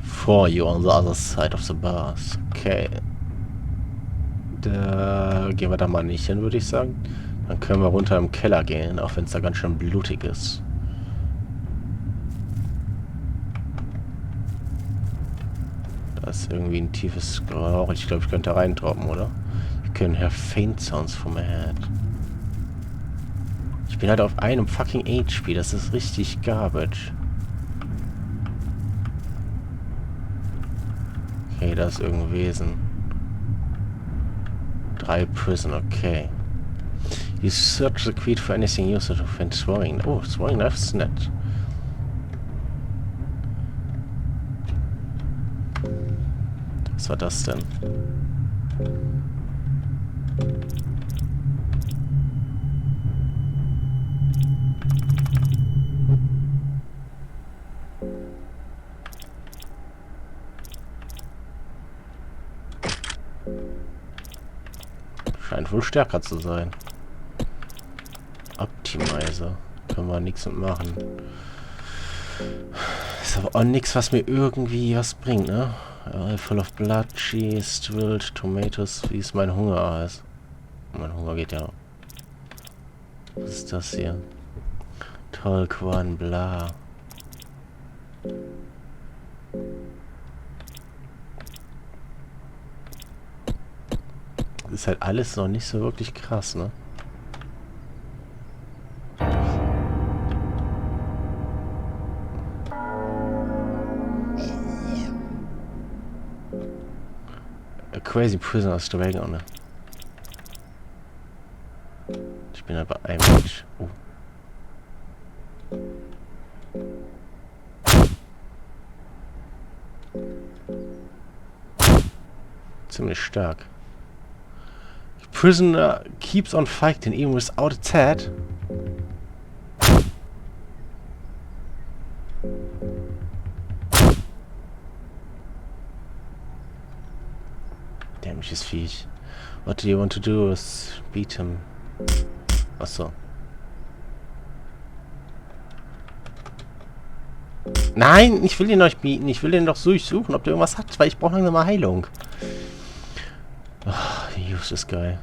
for you on the other side of the bars. Okay. Da gehen wir da mal nicht hin, würde ich sagen. Dann können wir runter im Keller gehen, auch wenn es da ganz schön blutig ist. Da ist irgendwie ein tiefes Rauch. Ich glaube, ich könnte da reindroppen, oder? Ich can hear faint sounds from my head. Ich bin halt auf einem fucking HP. Das ist richtig garbage. Okay, da ist irgendein Wesen. 3 Prison, okay. You search the quid for anything useful to find throwing. Oh, throwing knife ist nett. Was war das denn? Scheint wohl stärker zu sein. Optimizer. Können wir nichts mit machen. Ist aber auch nichts, was mir irgendwie was bringt, ne? Full of blood, cheese, drilled, tomatoes. Wie ist mein Hunger heißt? Mein Hunger geht ja. Was ist das hier? Tollkorn, bla. Ist halt alles noch nicht so wirklich krass, ne? A crazy prisoner straying on it. Ich bin aber ein Mensch. Oh. Ziemlich stark. Prisoner keeps on fighting even without its head. Dämliches Viech. What do you want to do is beat him. Achso. Nein, ich will den euch bieten. Ich will den doch durchsuchen, ob der irgendwas hat, weil ich brauche langsam mal Heilung. Oh, use this guy.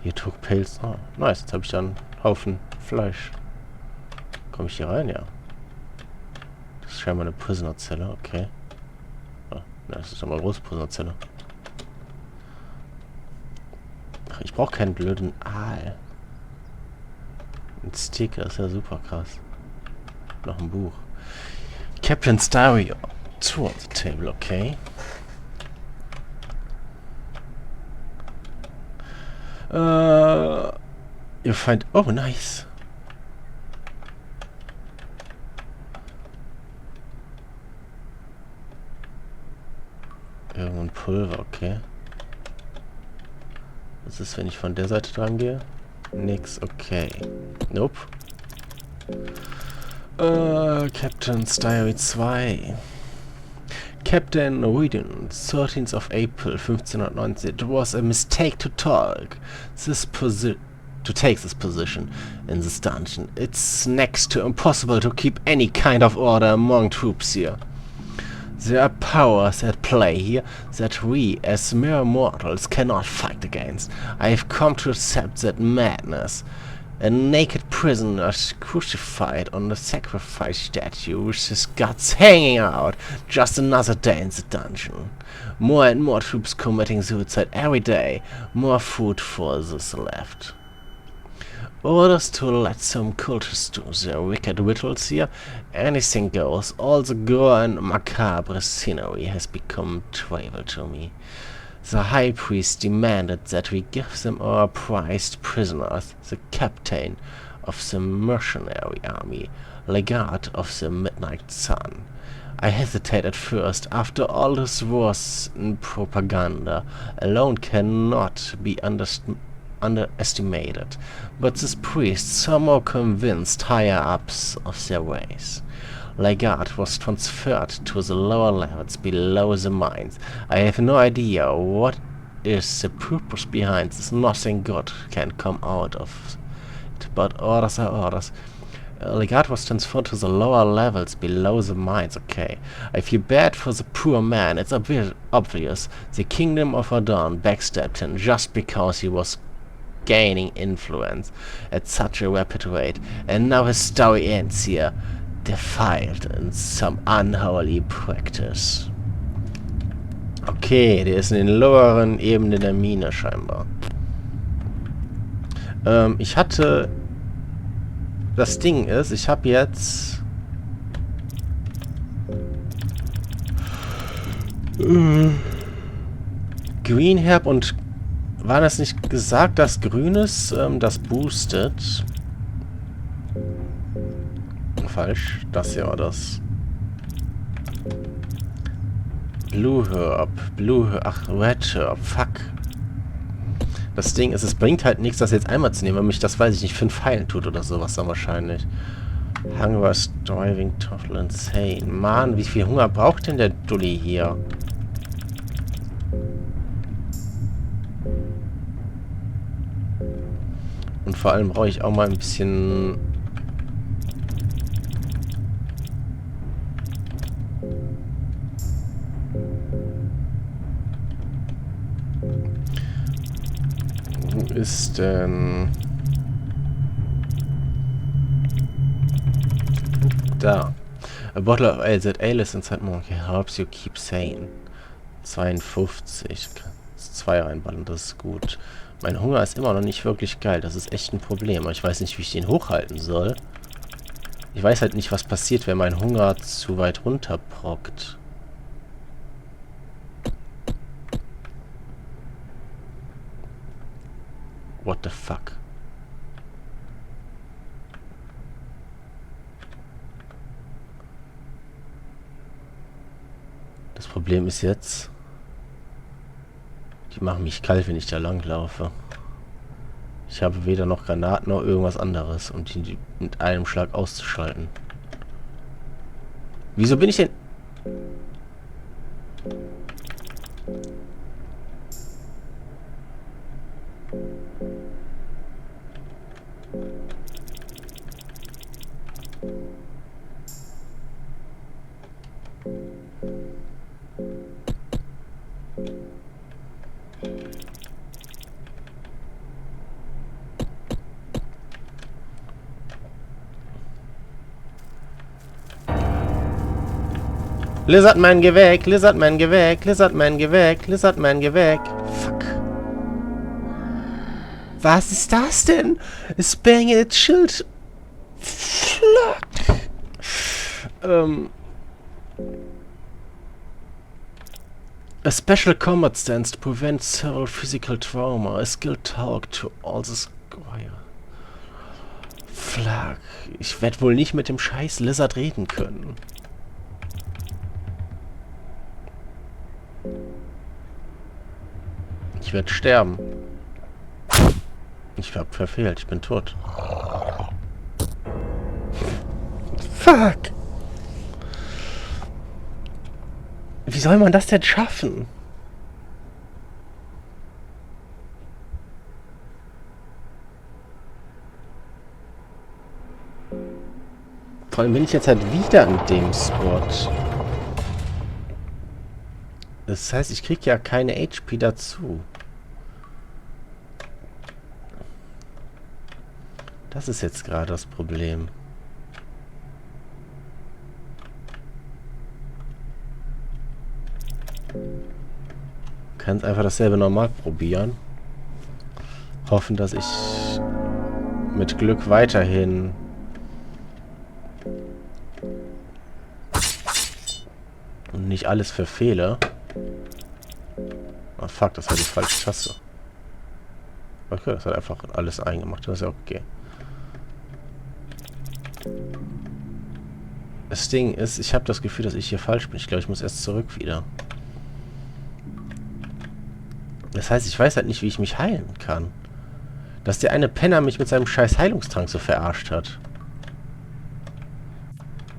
Hier took Pilz. Oh, nice. Jetzt habe ich dann einen Haufen Fleisch. Komme ich hier rein? Ja. Das ist scheinbar eine Prisonerzelle. Okay. Oh, das ist aber eine große Prisonerzelle. Ach, ich brauche keinen blöden Aal. Ein Sticker ist ja super krass. Noch ein Buch. Captain's Diary. Two on the table, okay. You find... Oh, nice. Irgendein Pulver, okay. Was ist, wenn ich von der Seite dran gehe? Nix, okay. Nope. Captain's Diary 2. Captain Reading, 13th of April 1590. It was a mistake to take this position in this dungeon. It's next to impossible to keep any kind of order among troops here. There are powers at play here that we, as mere mortals, cannot fight against. I have come to accept that madness. A naked prisoner crucified on the sacrifice statue with his guts hanging out. Just another day in the dungeon. More and more troops committing suicide every day. More food for this left. Orders to let some cultists do their wicked rituals here. Anything goes. All the gore and macabre scenery has become trivial to me. The high priest demanded that we give them our prized prisoners, the captain of the mercenary army, legate of the midnight sun. I hesitated at first. After all, this was propaganda alone cannot be underestimated. But this priest somehow convinced higher-ups of their ways. Legate was transferred to the lower levels below the mines. I have no idea what is the purpose behind this. Nothing good can come out of it, but orders are orders. Legat was transferred to the lower levels below the mines. Okay. I feel bad for the poor man. It's obvious. The kingdom of Adon backstabbed him just because he was gaining influence at such a rapid rate. And now his story ends here. Defiled in some unholy practice. Okay, der ist in den loweren Ebenen der Mine scheinbar. Ich hatte... Das Ding ist, ich habe jetzt... Green Herb und... War das nicht gesagt, dass Grünes das boostet? Falsch. Das hier war das. Blue Herb. Ach, Red Herb. Fuck. Das Ding ist, es bringt halt nichts, das jetzt einmal zu nehmen, weil mich das, weiß ich nicht, 5 heilen tut oder sowas dann wahrscheinlich. Hunger is driving Tofftel insane. Mann, wie viel Hunger braucht denn der Dulli hier? Und vor allem brauche ich auch mal ein bisschen... Wo ist denn... Da. A bottle of ale that ale is inside monkey helps you keep sane. 52. 2 reinballern, das ist gut. Mein Hunger ist immer noch nicht wirklich geil. Das ist echt ein Problem. Aber ich weiß nicht, wie ich den hochhalten soll. Ich weiß halt nicht, was passiert, wenn mein Hunger zu weit runterprockt. What the fuck? Das Problem ist jetzt... Die machen mich kalt, wenn ich da lang laufe. Ich habe weder noch Granaten noch irgendwas anderes, um die mit einem Schlag auszuschalten. Wieso bin ich denn... Lizardman, geh weg! Lizardman, geh weg! Lizardman, geh weg! Lizardman, geh weg! Fuck. Was ist das denn? It's banging its shield. Fuck. A special combat stance to prevent several physical trauma. A skilled talk to all the squire. Fuck. Ich werde wohl nicht mit dem scheiß Lizard reden können. Ich werde sterben. Ich hab verfehlt, ich bin tot. Fuck! Wie soll man das denn schaffen? Vor allem bin ich jetzt halt wieder an dem Spot. Das heißt, ich krieg ja keine HP dazu. Das ist jetzt gerade das Problem. Kannst einfach dasselbe normal probieren. Hoffen, dass ich mit Glück weiterhin und nicht alles verfehle. Oh fuck, das war die falsche Taste. Okay, das hat einfach alles eingemacht. Das ist ja okay. Das Ding ist, ich habe das Gefühl, dass ich hier falsch bin. Ich glaube, ich muss erst zurück wieder. Das heißt, ich weiß halt nicht, wie ich mich heilen kann. Dass der eine Penner mich mit seinem scheiß Heilungstrank so verarscht hat.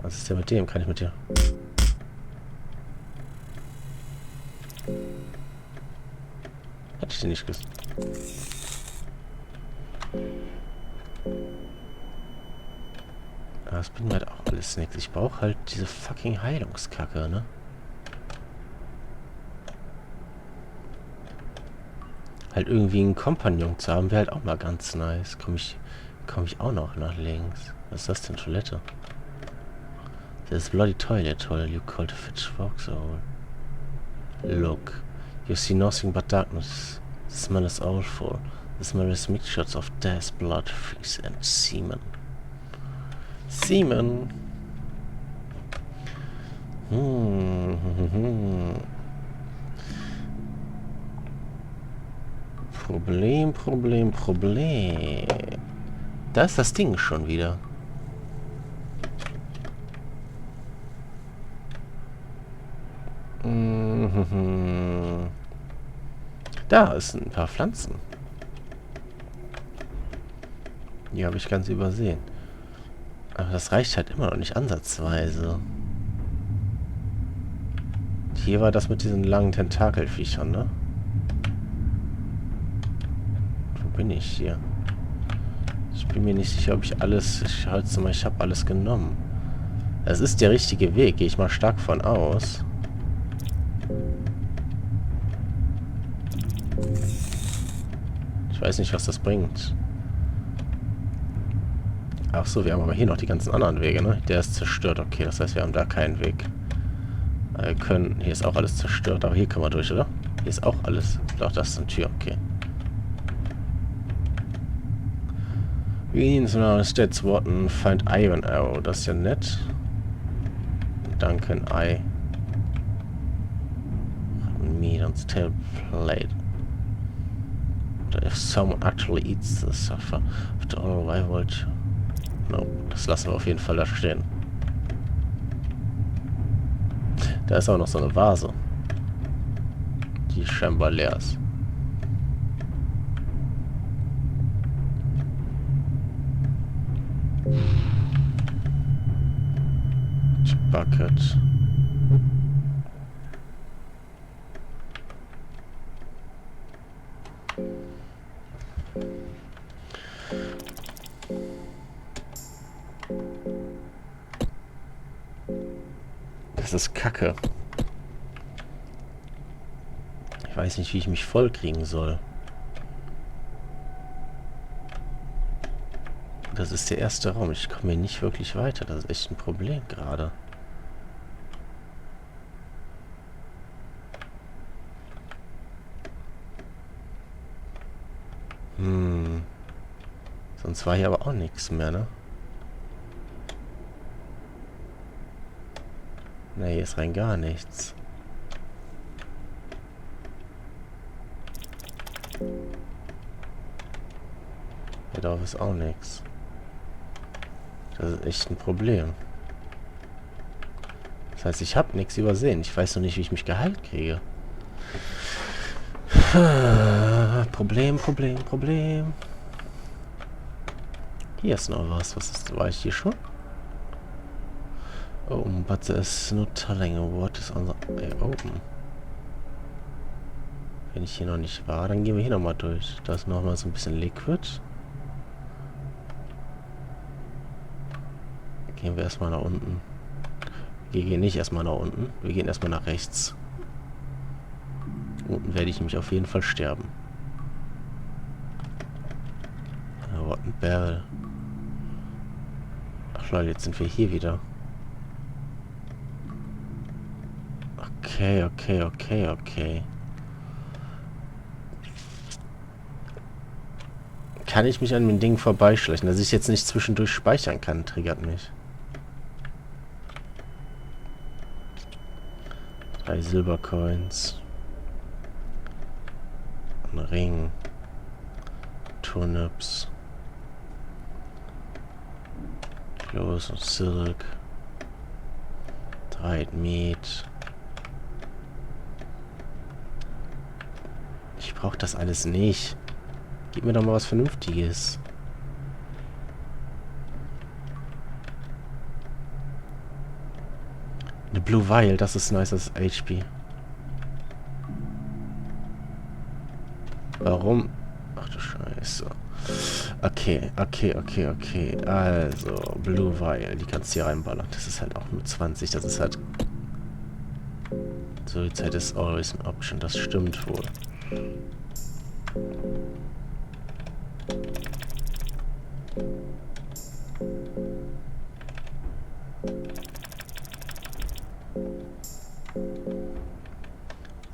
Was ist denn mit dem? Kann ich mit dir... Hatte ich den nicht gesagt? das bringt mir halt auch alles nichts. Ich brauche halt diese fucking Heilungskacke, ne? Halt irgendwie einen Kompagnon zu haben, wäre halt auch mal ganz nice. Komm ich auch noch nach links. Was ist das denn? Toilette? Das ist bloody toilet hole you call to fetch Vauxhall. Look. You see nothing but darkness. The smell is awful. The smell is mixtures of death, blood, fleas and semen. Semen! Problem. Da ist das Ding schon wieder. Da ist ein paar Pflanzen. Die habe ich ganz übersehen. Aber das reicht halt immer noch nicht ansatzweise. Hier war das mit diesen langen Tentakelviechern, ne? Wo bin ich hier? Ich bin mir nicht sicher, ob ich alles... Ich halte mal, ich habe alles genommen. Es ist der richtige Weg, gehe ich mal stark von aus. Ich weiß nicht, was das bringt. Ach so, wir haben aber hier noch die ganzen anderen Wege, ne? Der ist zerstört. Okay, das heißt, wir haben da keinen Weg. Wir können... Hier ist auch alles zerstört, aber hier können wir durch, oder? Hier ist auch alles... Doch, das ist eine Tür, okay. Wie in States Worten find Iron Arrow. Das ist ja nett. Duncan Eye. Meat on steel plate. If someone actually eats the suffer. After all, why would you? No, das lassen wir auf jeden Fall da stehen. Da ist auch noch so eine Vase. Die scheinbar leer ist. Bucket. Das ist Kacke. Ich weiß nicht, wie ich mich voll kriegen soll. Das ist der erste Raum. Ich komme hier nicht wirklich weiter. Das ist echt ein Problem gerade. Sonst war hier aber auch nichts mehr, ne? Ne, hier ist rein gar nichts. Hier drauf ist auch nichts. Das ist echt ein Problem. Das heißt, ich habe nichts übersehen. Ich weiß noch nicht, wie ich mich geheilt kriege. Problem. Hier ist noch was. Was ist? War ich hier schon? Oh, but there's no telling what is on the way open. Wenn ich hier noch nicht war, dann gehen wir hier nochmal durch. Da ist nochmal so ein bisschen Liquid. Gehen wir erstmal nach unten. Wir gehen nicht erstmal nach unten. Wir gehen erstmal nach rechts. Unten werde ich nämlich auf jeden Fall sterben. What a Barrel. Ach Leute, jetzt sind wir hier wieder. Okay. Kann ich mich an dem Ding vorbeischleichen? Dass ich jetzt nicht zwischendurch speichern kann, triggert mich. 3 Silbercoins. Ein Ring. Turnips. Clothes und Silk. 3 Meat. Ich brauche das alles nicht. Gib mir doch mal was Vernünftiges. Eine Blue Vial, das ist nice, das ist HP. Warum? Ach du Scheiße. Okay. Also, Blue Vial, die kannst du hier reinballern. Das ist halt auch mit 20, das ist halt... Suicide is always an option, das stimmt wohl.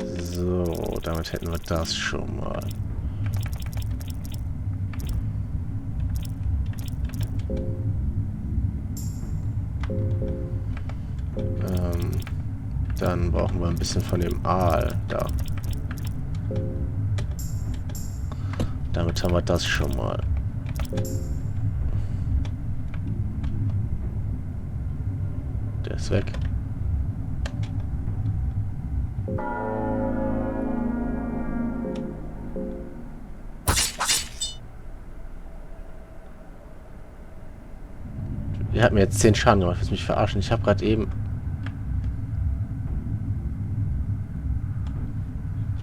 So, damit hätten wir das schon mal. Dann brauchen wir ein bisschen von dem Aal da. Damit haben wir das schon mal. Der ist weg. Der hat mir jetzt 10 Schaden gemacht. Willst du mich verarschen? Ich habe gerade eben...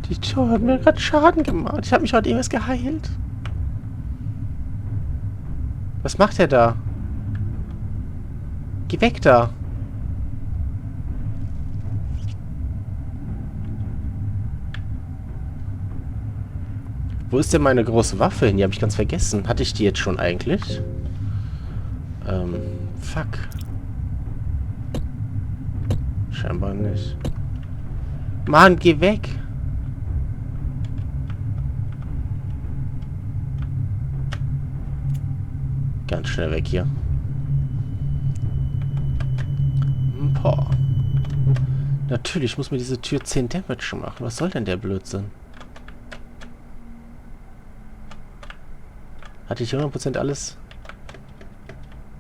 Die Tür hat mir gerade Schaden gemacht. Ich habe mich heute irgendwas geheilt. Was macht er da? Geh weg da. Wo ist denn meine große Waffe hin? Die habe ich ganz vergessen. Hatte ich die jetzt schon eigentlich? Fuck. Scheinbar nicht. Mann, geh weg. Ganz schnell weg hier. Boah. Natürlich muss mir diese Tür 10 Damage machen. Was soll denn der Blödsinn? Hatte ich 100% alles?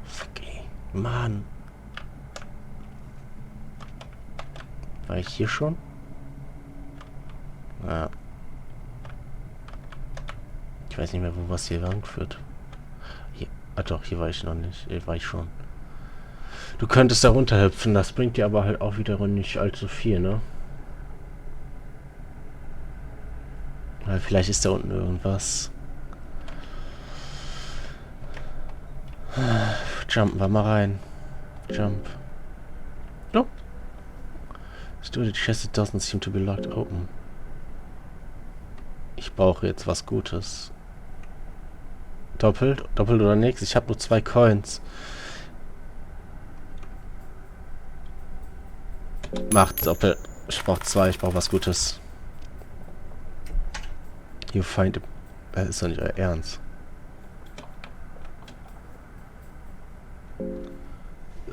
Fuck, ey. Mann. War ich hier schon? Ja. Ich weiß nicht mehr, wo was hier lang führt. Hier. Ah doch, hier war ich noch nicht. Hier war ich schon. Du könntest da runterhüpfen, das bringt dir aber halt auch wiederum nicht allzu viel, ne? Weil vielleicht ist da unten irgendwas. Jumpen wir mal rein. Jump. No. Storage chest doesn't seem to be locked open. Ich brauche jetzt was Gutes. Doppelt oder nichts? Ich habe nur 2 Coins. Macht doppelt. Ich brauche 2, ich brauche was Gutes. You find... ist doch nicht euer Ernst.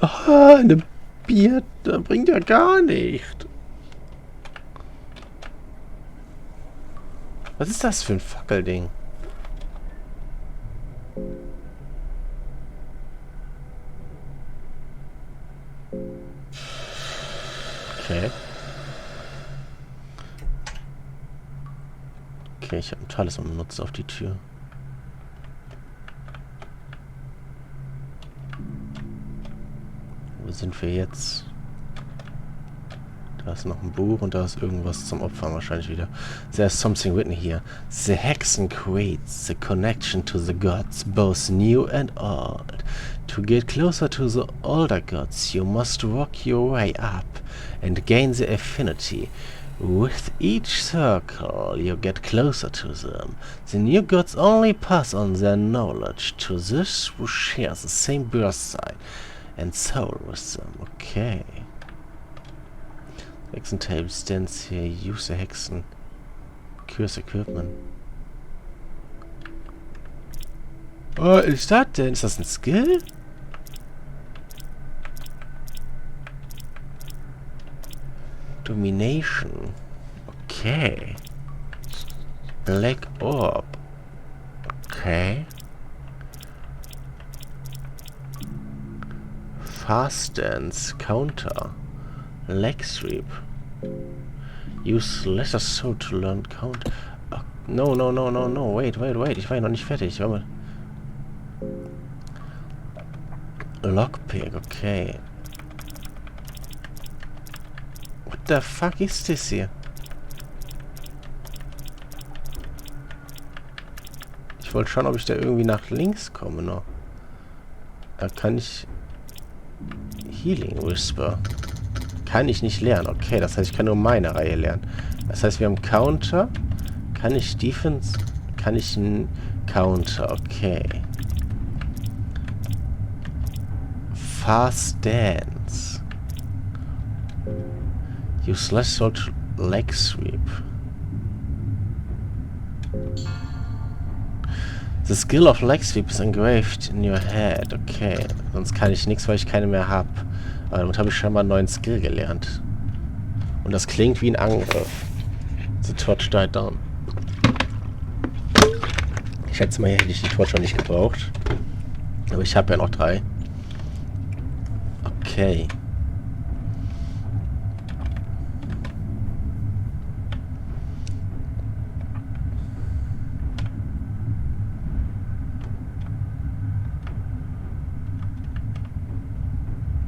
Ah, eine Bier, das bringt ja gar nicht. Was ist das für ein Fackelding? Okay. Okay, ich habe ein Talisman benutzt auf die Tür. Wo sind wir jetzt? Da ist noch ein Buch und da ist irgendwas zum Opfern wahrscheinlich wieder. There's something written here. The hexen creates the connection to the gods, both new and old. To get closer to the older gods, you must walk your way up and gain the affinity. With each circle, you get closer to them. The new gods only pass on their knowledge to those who share the same birth sign and soul with them. Okay. Hexentable stands here. Use the Hexen. Curse equipment. Oh, ist das denn? Ist das ein Skill? Domination. Okay. Black Orb. Okay. Fast Dance. Counter. Leg Sweep. Use Lesser Soul to learn Count. Oh, no. Wait. Ich war ja noch nicht fertig. Warte mal. Lockpick, okay. What the fuck ist das hier? Ich wollte schauen, ob ich da irgendwie nach links komme noch. Da kann ich... Healing Whisper. Kann ich nicht lernen. Okay, das heißt, ich kann nur meine Reihe lernen. Das heißt, wir haben Counter. Kann ich Defense? Kann ich einen Counter? Okay. Fast Dance. Use less salt leg sweep. The skill of leg sweep is engraved in your head. Okay. Sonst kann ich nichts, weil ich keine mehr habe. Aber damit habe ich schon mal einen neuen Skill gelernt. Und das klingt wie ein Angriff. The torch died down. Ich schätze mal, hier hätte ich die Torch schon nicht gebraucht. Aber ich habe ja noch 3. Okay.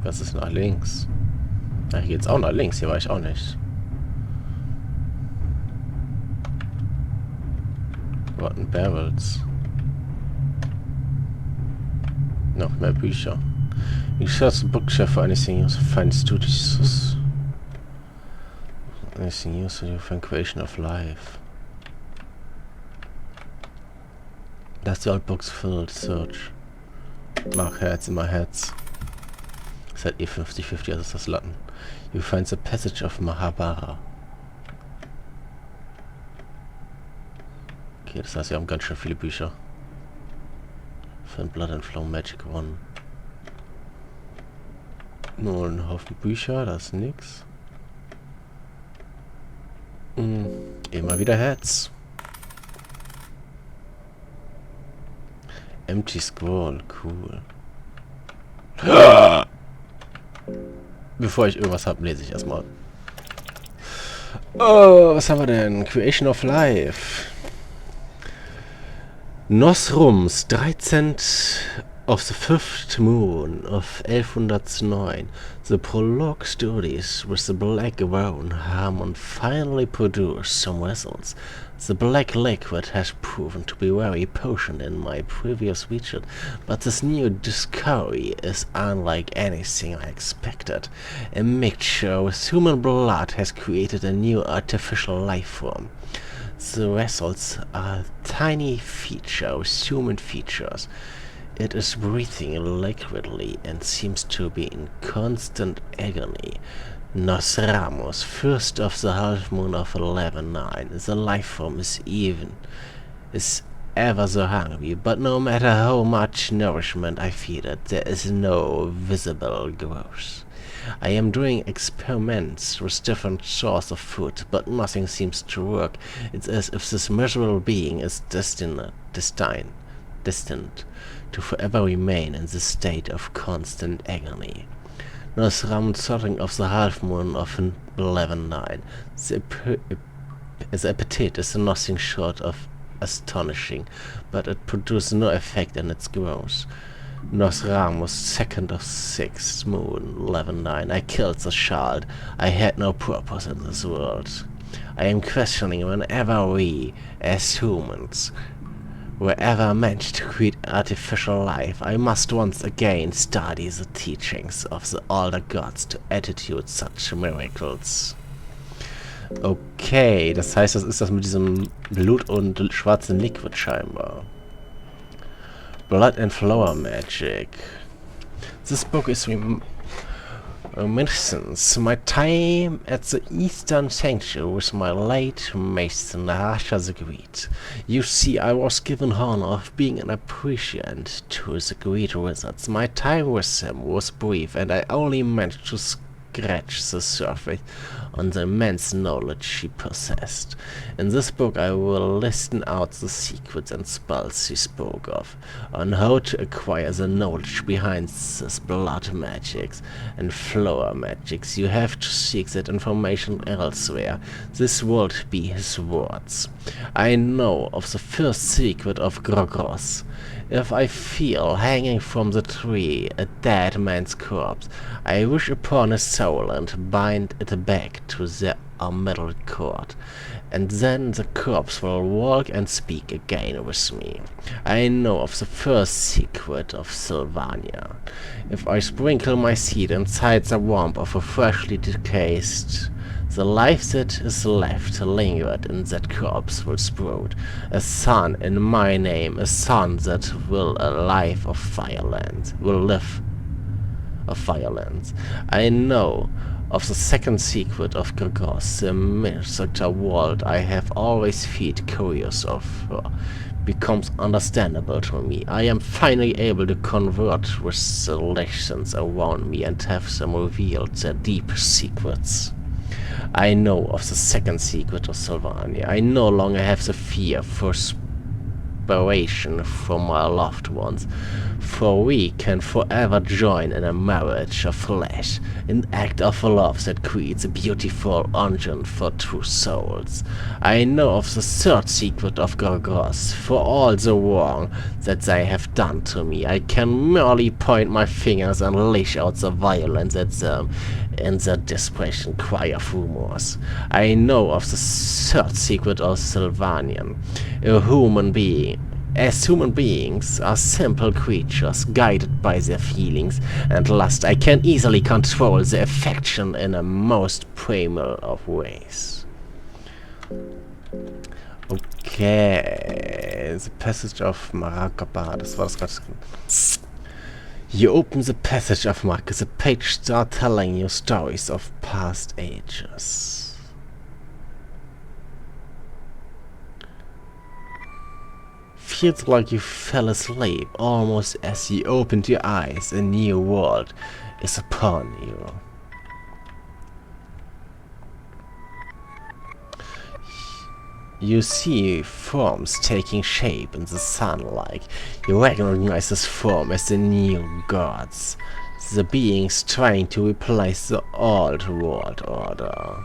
Was ist nach links? Ah, hier geht's auch nach links. Hier war ich auch nicht. Rotten Barrels. Noch mehr Bücher. You search the bookshelf for anything you find studious. Anything useful for your equation of life. That's the old books filled. Search. Mach Herz, immer Herz. Ist halt eh 50-50, also ist das Latten. You find the passage of Mahabharata. Okay, das heißt, wir haben ganz schön viele Bücher. Find Blood and Flow Magic 1. Nur ein Haufen Bücher, da ist nix. Immer wieder Herz. Empty Scroll, cool. Bevor ich irgendwas habe, lese ich erstmal. Oh, was haben wir denn? Creation of Life. Nosrums, 13th of the 5th moon of 1109. The prologue studies with the black bone Harmon finally produced some vessels. The black liquid has proven to be very potent in my previous widget, but this new discovery is unlike anything I expected. A mixture with human blood has created a new artificial life form. The vessels are a tiny feature with human features. It is breathing liquidly and seems to be in constant agony. Nosramus, first of the half moon of 11-9. The life form is ever so hungry, but no matter how much nourishment I feed it, there is no visible growth. I am doing experiments with different sorts of food, but nothing seems to work. It's as if this miserable being is destined to forever remain in this state of constant agony. Nosramus, something of the half moon of 11-9. The appetite is nothing short of astonishing, but it produces no effect in its growth. Nosramus, 2nd of 6th moon, 11-9. I killed the child. I had no purpose in this world. I am questioning whenever we, as humans, were ever meant to create artificial life. I must once again study the teachings of the older gods to attitude such miracles. Okay, das heißt, das ist das mit diesem Blut und schwarzen Liquid scheinbar. Blood and Flower Magic. This book is reminiscence my time at the Eastern Sanctuary with my late mason Rasha the Great. You see, I was given honor of being an appreciant to the great wizards. My time with them was brief, and I only managed to scratch the surface on the immense knowledge she possessed. In this book I will listen out the secrets and spells she spoke of, on how to acquire the knowledge behind this blood magics and flower magics. You have to seek that information elsewhere. This would be his words. I know of the first secret of Grogros. If I feel hanging from the tree a dead man's corpse, I wish upon his soul and bind it back to their metal cord, and then the corpse will walk and speak again with me. I know of the first secret of Sylvania. If I sprinkle my seed inside the womb of a freshly deceased, the life that is left lingered in that corpse will sprout a son in my name, a son that will live of violence. I know of the second secret of Gregos, the mythical world I have always felt curious of, becomes understandable to me. I am finally able to convert with the legends around me and have them revealed their deep secrets. I know of the second secret of Sylvania. I no longer have the fear for separation from my loved ones, for we can forever join in a marriage of flesh, an act of love that creates a beautiful union for two souls. I know of the third secret of Gorgos. For all the wrong that they have done to me, I can merely point my fingers and lash out the violence at them in their desperation cry of remorse. I know of the third secret of Sylvanian, a human being. As human beings are simple creatures guided by their feelings and lust, I can easily control their affection in a most primal of ways. Okay, the passage of Marakaba, das war das gerade. You open the passage of Mark, the page start telling you stories of past ages. Feels like you fell asleep almost as you opened your eyes. A new world is upon you. You see forms taking shape in the sunlight. You recognize this form as the new gods, the beings trying to replace the old world order.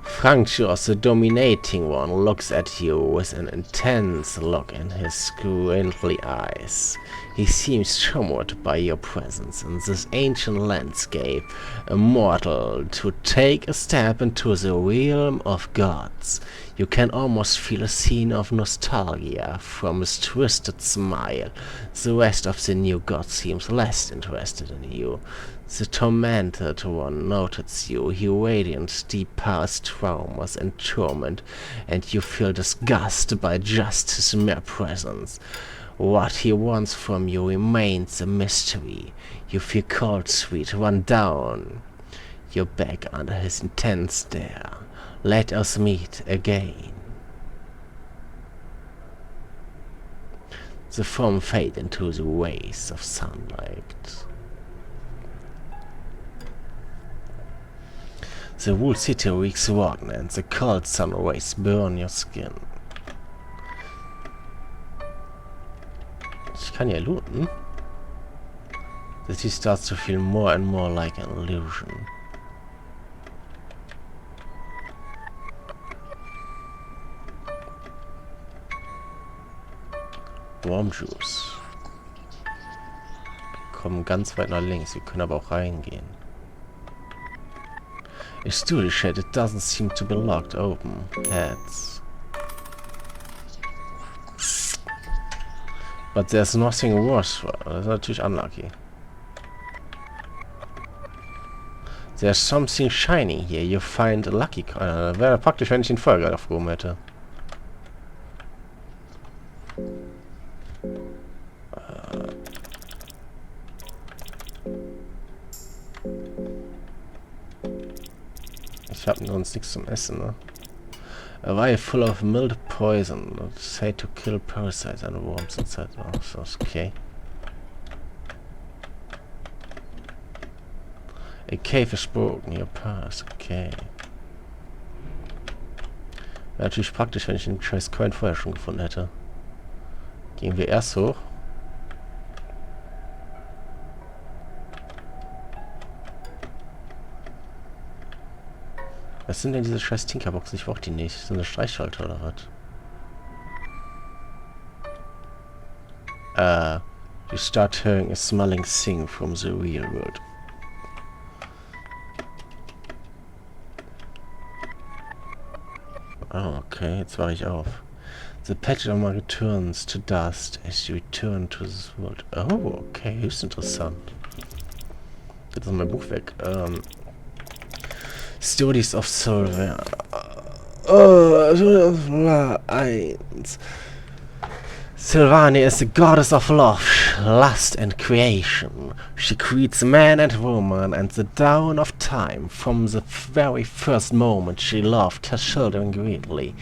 Franchos, the dominating one, looks at you with an intense look in his squintly eyes. He seems charmed by your presence in this ancient landscape, immortal, to take a step into the realm of gods. You can almost feel a scene of nostalgia from his twisted smile. The rest of the new god seems less interested in you. The tormented one notices you. He radiates deep past traumas and torment, and you feel disgust by just his mere presence. What he wants from you remains a mystery. You feel cold sweat run down your back under his intense stare. Let us meet again. The form fades into the rays of sunlight. The whole city reeks rotten and the cold sun rays burn your skin. Ich kann hier looten. The city starts to feel more and more like an illusion. Warm Juice. Wir kommen ganz weit nach links, wir können aber auch reingehen. A studio shed, it doesn't seem to be locked open. Heads. But there's nothing worse. Das ist natürlich unlucky. There's something shining here. You find a lucky coin. Wäre praktisch, wenn ich den Feuergeist aufgehoben hätte. Ich habe sonst nichts zum Essen, ne? A vial full of mild poison, said to kill parasites and worms inside. Oh, so okay. A cave is broken, your pass, okay. Wäre natürlich praktisch, wenn ich den scheiß Coin vorher schon gefunden hätte. Gehen wir erst hoch. Was sind denn diese scheiß Tinkerboxen? Ich brauch die nicht. Sind das Streichholter oder was? You start hearing a smelling thing from the real world. Okay, jetzt wache ich auf. The pajama returns to dust as you return to this world. Oh, okay, höchst interessant. Jetzt ist mein Buch weg. Stories of Zoll. Sylvania is the goddess of love, lust and creation. She creates man and woman and the dawn of time. From the very first moment she loved her children greatly.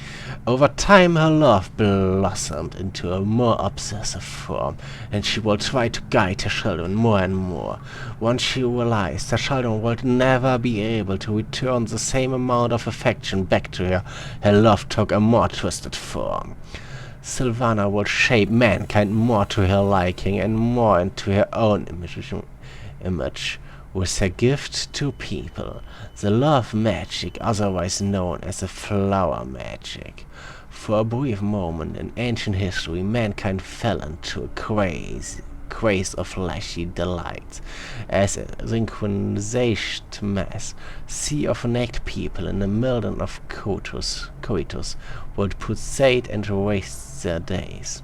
Over time her love blossomed into a more obsessive form, and she will try to guide her children more and more. Once she realized her children would never be able to return the same amount of affection back to her, her love took a more twisted form. Sylvana will shape mankind more to her liking and more into her own image with her gift to people, the love magic, otherwise known as the flower magic. For a brief moment in ancient history, mankind fell into a craze of fleshy delights, as a synchronized mass sea of naked people in a million of coitus would pulsate and waste their days.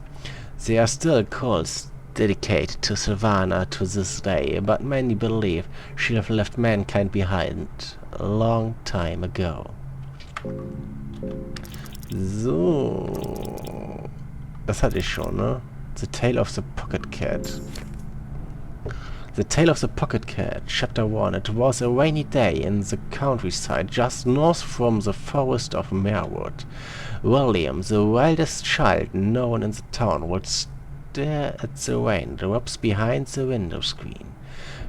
There are still cults dedicated to Sylvana to this day, but many believe she have left mankind behind a long time ago. So, das hatte ich schon, ne? The Tale of the Pocket Cat. The Tale of the Pocket Cat, Chapter 1. It was a rainy day in the countryside just north from the forest of Merwood. William, the wildest child known in the town, would stare at the raindrops behind the window screen.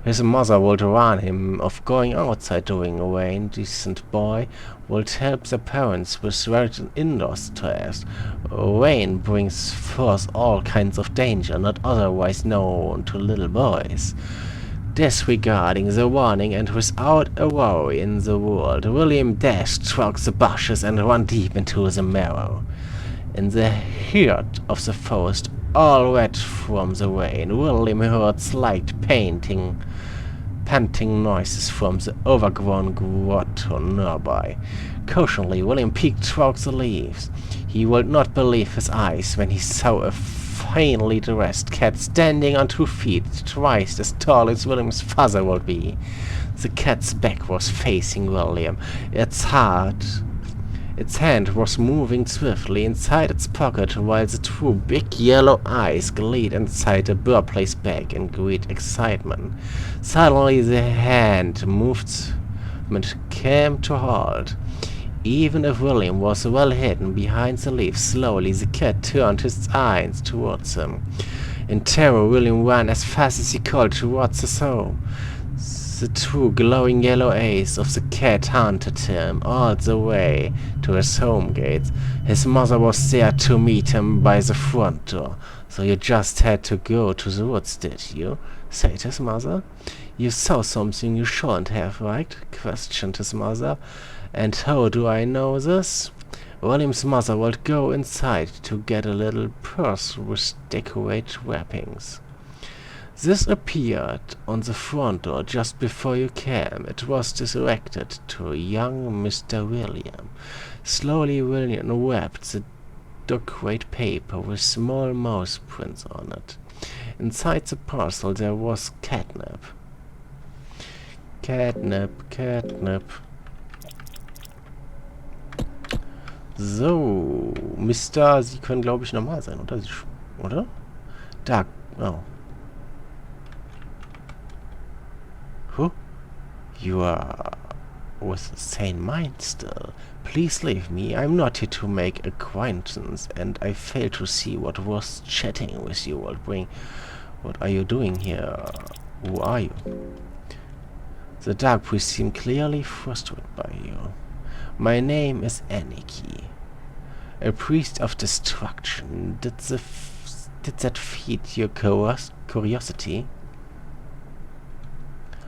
His mother would warn him of going outside during a rain. Decent boy would help the parents with writing indoor tasks. Rain brings forth all kinds of danger not otherwise known to little boys. Disregarding the warning and without a worry in the world, William dashed through the bushes and ran deep into the marrow. In the heart of the forest, all wet from the rain, William heard slight panting noises from the overgrown grotto nearby. Cautiously, William peeked through the leaves. He would not believe his eyes when he saw a finely dressed cat standing on 2 feet, twice as tall as William's father would be. The cat's back was facing William. Its hand was moving swiftly inside its pocket, while the 2 big yellow eyes gleamed inside the birthplace bag in great excitement. Suddenly the hand movement came to a halt. Even if William was well hidden behind the leaves, slowly the cat turned his eyes towards him. In terror, William ran as fast as he could towards his home. The 2 glowing yellow eyes of the cat hunted him all the way to his home gate. His mother was there to meet him by the front door. "So you just had to go to the woods, did you?" said his mother. "You saw something you shouldn't have, right?" questioned his mother. "And how do I know this?" William's mother would go inside to get a little purse with decorated wrappings. This appeared on the front door just before you came. It was directed to young Mr. William. Slowly William wrapped the decorated paper with small mouse prints on it. Inside the parcel there was catnip. Catnip. So, Mr. Sie können, glaube ich, normal sein, oder? Da, oh. Who? You are with a sane mind still. Please leave me. I'm not here to make acquaintance, and I fail to see what was chatting with you will bring. What are you doing here? Who are you? The dark priest seemed clearly frustrated by you. My name is Aniki, a priest of destruction. Did that feed your curiosity?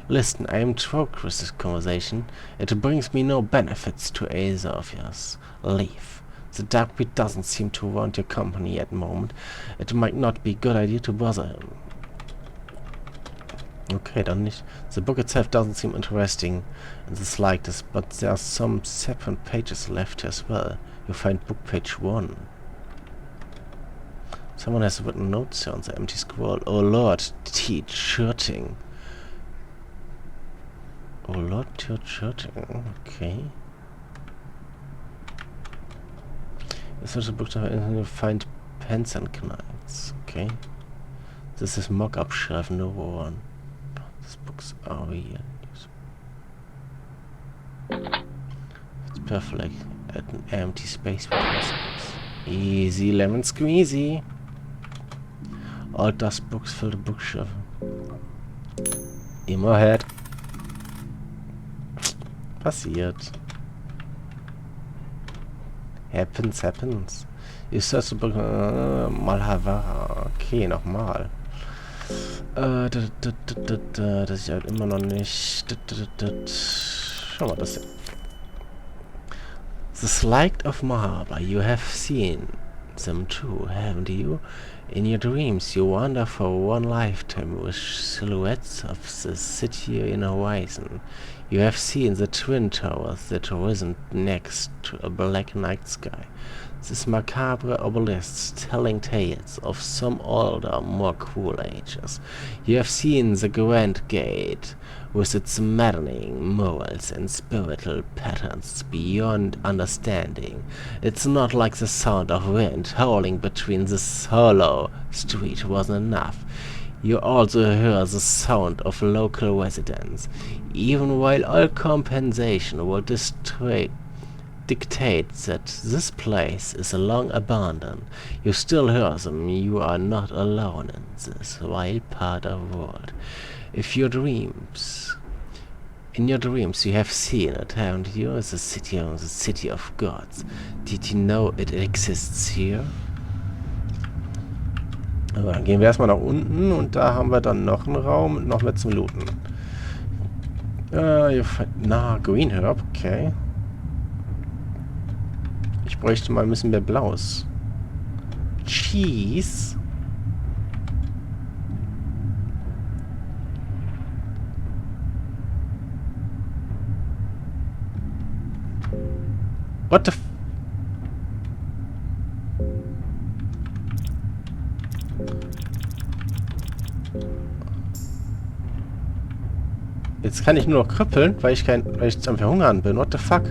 Listen, I am through with this conversation. It brings me no benefits to either of us. Leave. The dark priest doesn't seem to want your company at the moment. It might not be a good idea to bother him. Okay, dann nicht. The book itself doesn't seem interesting in the slightest, but there are some separate pages left as well. You find book page 1. Someone has written notes here on the empty scroll. Oh Lord, teach shirting. Oh Lord, teach shirting. Okay. This is a book to find pens and knives. Okay. This is mock-up shelf number 1. These books are real. It's perfect at an empty space with recipes. Easy lemon squeezy. All dust books fill the bookshelf. Immer ahead. Passiert. Happens. Ist das so Malhava? Okay, nochmal. Das ist halt immer noch nicht. Schau mal, das hier. The Slide of Mahaba. You have seen them too, haven't you? In your dreams, you wander for one lifetime with silhouettes of the city in a horizon. You have seen the twin towers that risen next to a black night sky. These macabre obelisks telling tales of some older, more cruel ages. You have seen the Grand Gate with its maddening morals and spiritual patterns beyond understanding. It's not like the sound of wind howling between this hollow street wasn't enough. You also hear the sound of local residents. Even while all compensation will dictate that this place is long abandoned, you still hear them. You are not alone in this wild part of the world. In your dreams you have seen it, haven't you? The city of gods. Did you know it exists here? Aber dann gehen wir erstmal nach unten und da haben wir dann noch einen Raum und noch mehr zum Looten. Green Herb, okay. Ich bräuchte mal ein bisschen mehr Blaues. Cheese. What the f... Jetzt kann ich nur noch krüppeln, weil ich am Verhungern bin. What the fuck?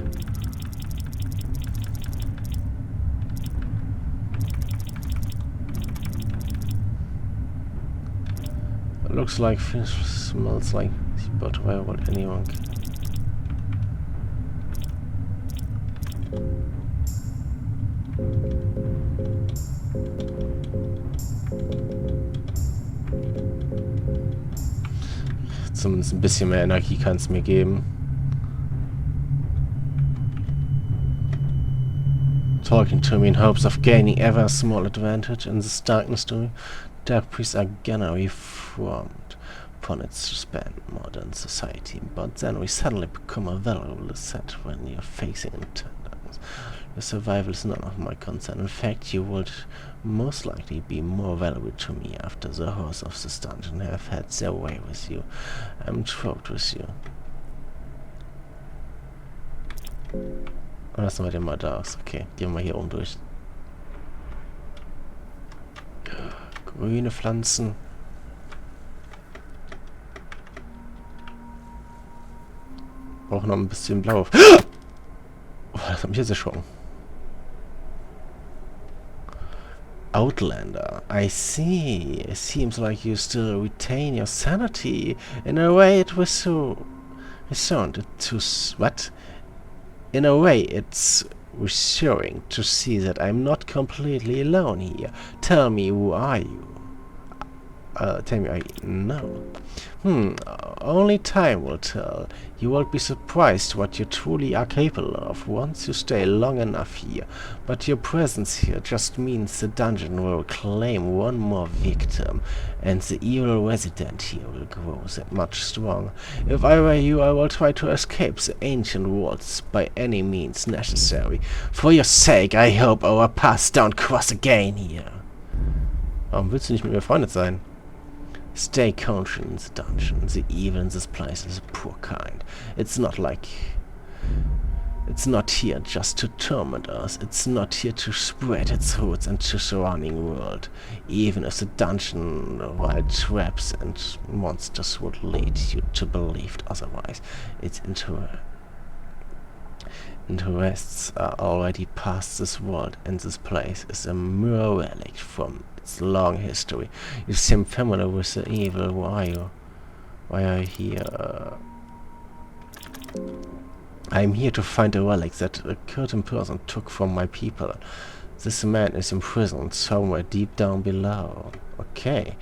Looks like fish, smells like, but where would anyone? Zumindest ein bisschen mehr Energie kann es mir geben. Talking to me in hopes of gaining ever a small advantage in this darkness to me. Dark priests are gonna reformed upon its span modern society, but then we suddenly become a valuable asset when you're facing darkness. Your survival is none of my concern. In fact, you would most likely be more valuable to me after the horrors of this dungeon have had their way with you. I'm thrilled with you. Lassen wir den mal da aus. Okay, gehen wir hier oben durch. Grüne Pflanzen. Brauchen noch ein bisschen Blau. Oh, das hat mich jetzt erschrocken. Outlander. I see. It seems like you still retain your sanity. In a way, it was so... resounded to... What? In a way, it's reassuring to see that I'm not completely alone here. Tell me, who are you? Tell me, no. Only time will tell. You won't be surprised what you truly are capable of once you stay long enough here. But your presence here just means the dungeon will claim one more victim, and the evil resident here will grow that much stronger. If I were you, I will try to escape the ancient walls by any means necessary. For your sake, I hope our paths don't cross again here. Warum willst du nicht mit mir befreundet sein? Stay conscious in the dungeon. The evil in this place is a poor kind. It's not like It's not here just to torment us. It's not here to spread its roots into the surrounding world. Even if the dungeon, wild traps and monsters would lead you to believe otherwise, its interests are already past this world, and this place is a mere relic from its long history. You seem familiar with the evil. Why are you here? I'm here to find a relic that a certain person took from my people. This man is imprisoned somewhere deep down below. Okay.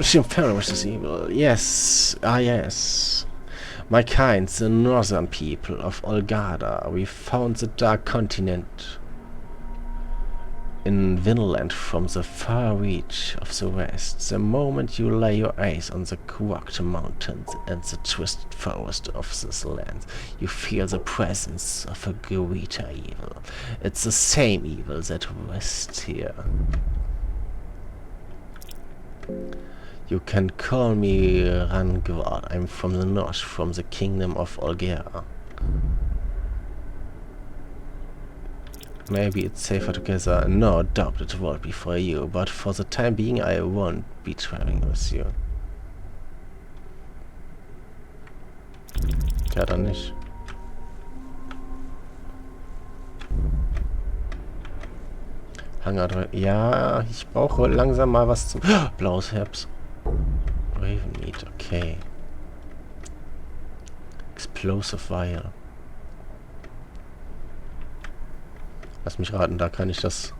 Seem familiar with this evil. Yes. Yes. My kind, the northern people of Olgada, we found the Dark Continent in Vinland from the far reach of the west. The moment you lay your eyes on the corrupt mountains and the twisted forest of this land, you feel the presence of a greater evil. It's the same evil that rests here. You can call me Rangvad. I'm from the north, from the kingdom of Olgera. Maybe it's safer together. No doubt it will be for you, but for the time being I won't be traveling with you. Ja, dann nicht. Hangar 3. Ja, ich brauche langsam mal was zum... Blaues Herbst. Raven Meat, okay. Explosive Vial. Lass mich raten, da kann ich das...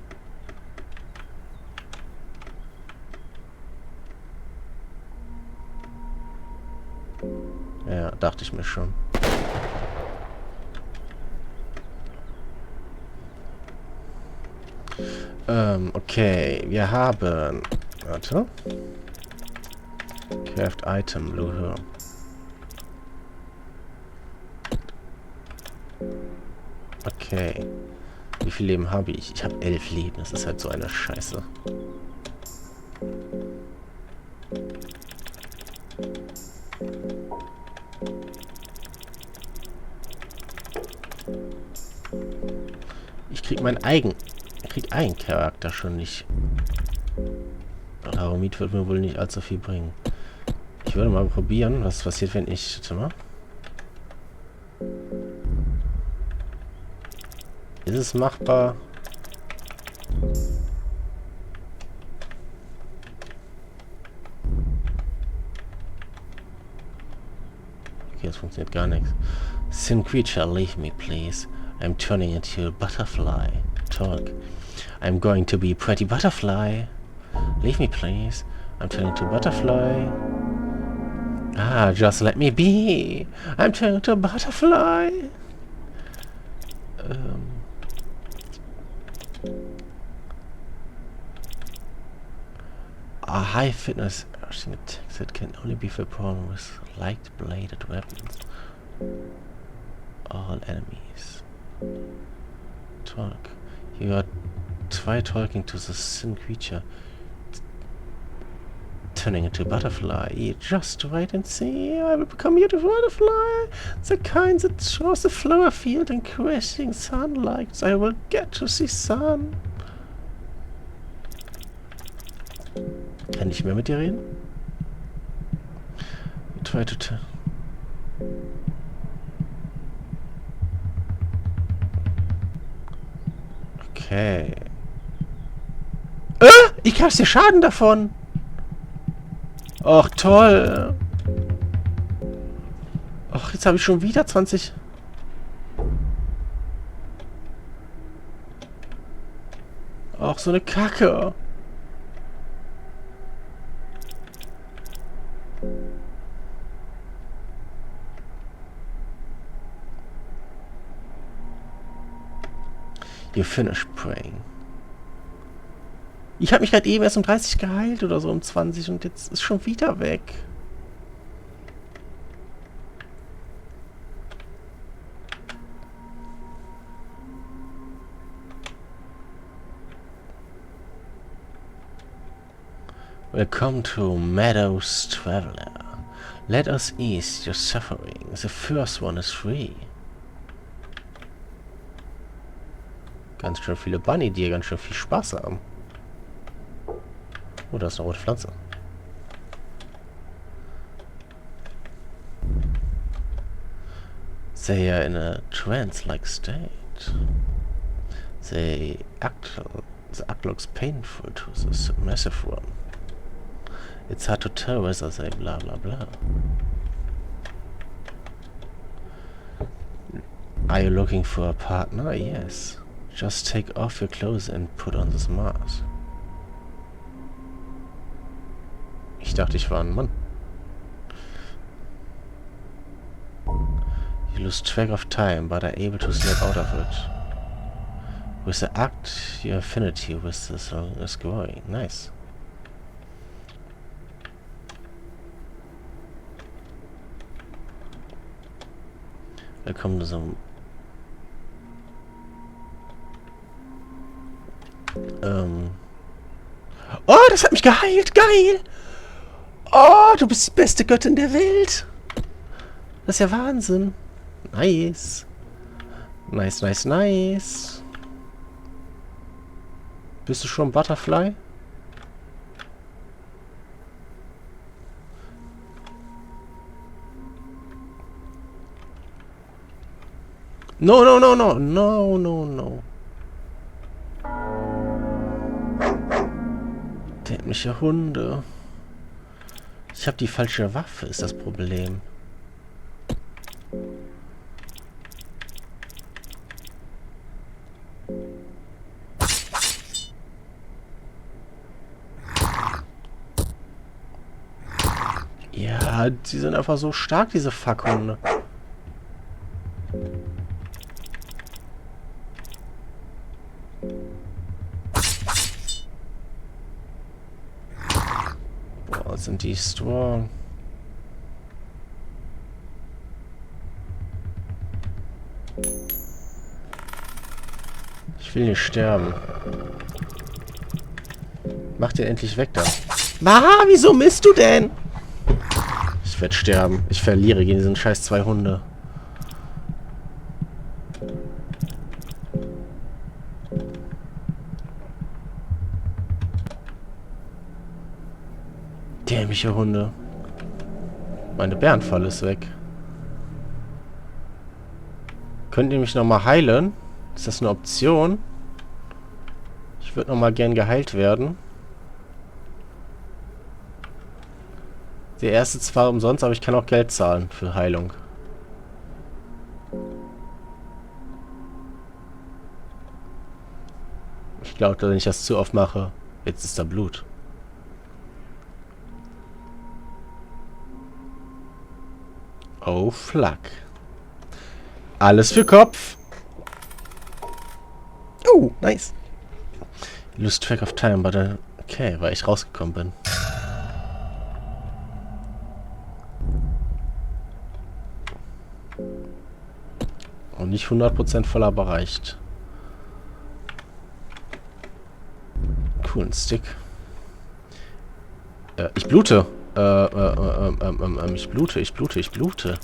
Ja, dachte ich mir schon. Okay, wir haben... Warte. Craft Item, Blue Here. Okay. Wie viel Leben habe ich? Ich habe 11 Leben. Das ist halt so eine Scheiße. Ich krieg einen Charakter schon nicht. Aromid wird mir wohl nicht allzu viel bringen. Ich würde mal probieren, was passiert, wenn ich... Warte mal. Ist es machbar? Okay, das funktioniert gar nichts. Sin creature, leave me, please. I'm turning into a butterfly. Talk. I'm going to be a pretty butterfly. Leave me, please. I'm turning into a butterfly. Ah, just let me be. I'm turning into a butterfly. A high fitness attacks that can only be performed with light bladed weapons. All enemies. Talk. You are talking to the sin creature. Turning into a butterfly. You just wait and see. I will become a beautiful butterfly. The kind that shows the flower field and crashing sunlight. I will get to see sun. Kann ich mehr mit dir reden? Try to tell. Okay. Ich krieg dir Schaden davon. Ach, toll. Ach, jetzt habe ich schon wieder 20. Ach, so eine Kacke. You finish praying. Ich habe mich gerade eben erst um 30 geheilt oder so, um 20 und jetzt ist schon wieder weg. Welcome to Meadows Traveler. Let us ease your suffering. The first one is free. Ganz schön viele Bunny, die hier ganz schön viel Spaß haben. Oh, da ist eine rote Pflanze. They are in a trance-like state. The act looks painful to the submissive one. It's hard to tell whether they blah blah blah. Are you looking for a partner? Yes. Just take off your clothes and put on this mask. Ich dachte, ich war ein Mann. You lose track of time, but are able to snap out of it. With the act, your affinity with the song is growing. Nice. Willkommen zu so einem Oh, das hat mich geheilt. Geil. Oh, du bist die beste Göttin der Welt. Das ist ja Wahnsinn. Nice. Nice, nice, nice. Bist du schon Butterfly? No, no, no, no. No, no, no. Dämliche Hunde. Ich habe die falsche Waffe, ist das Problem. Ja, die sind einfach so stark, diese Fuckhunde. Boah, sind die strong. Ich will nicht sterben. Mach den endlich weg da. Wieso misst du denn? Ich werde sterben. Ich verliere gegen diesen scheiß 2 Hunde. Dämliche Hunde. Meine Bärenfalle ist weg. Könnt ihr mich nochmal heilen? Ist das eine Option? Ich würde nochmal gern geheilt werden. Der erste zwar umsonst, aber ich kann auch Geld zahlen für Heilung. Ich glaube, wenn ich das zu oft mache, jetzt ist da Blut. Oh, Flack. Alles für Kopf. Oh, nice. Lose track of time, but okay, weil ich rausgekommen bin. Und nicht 100% voll, aber reicht. Coolen Stick. Ich blute. Ich blute.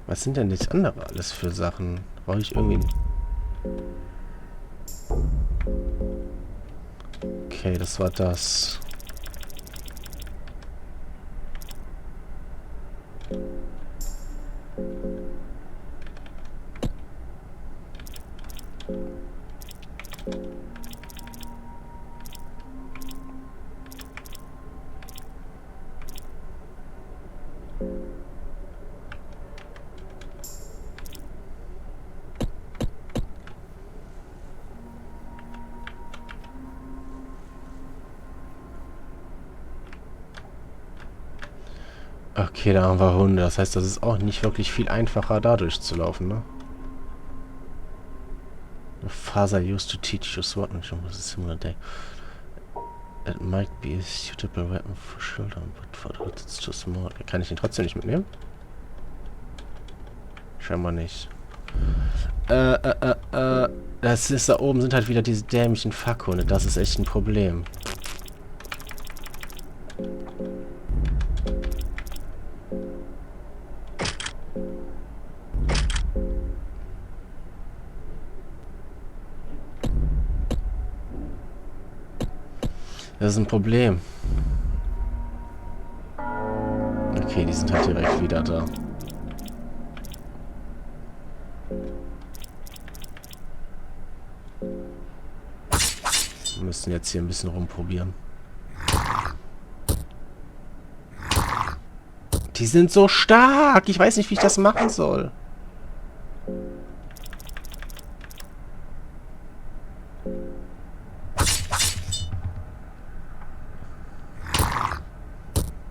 Was sind denn das andere alles für Sachen? Brauche ich irgendwie... Okay, das war das. Okay, da haben wir Hunde. Das heißt, das ist auch nicht wirklich viel einfacher, da durchzulaufen, ne? The father used to teach you swordmanship with a similar day. It might be a suitable weapon for children, but for adults it's too small. Kann ich ihn trotzdem nicht mitnehmen? Scheinbar nicht. Das ist, da oben sind halt wieder diese dämlichen Fackhunde. Das ist echt ein Problem. Das ist ein Problem. Okay, die sind halt direkt wieder da. Wir müssen jetzt hier ein bisschen rumprobieren. Die sind so stark. Ich weiß nicht, wie ich das machen soll.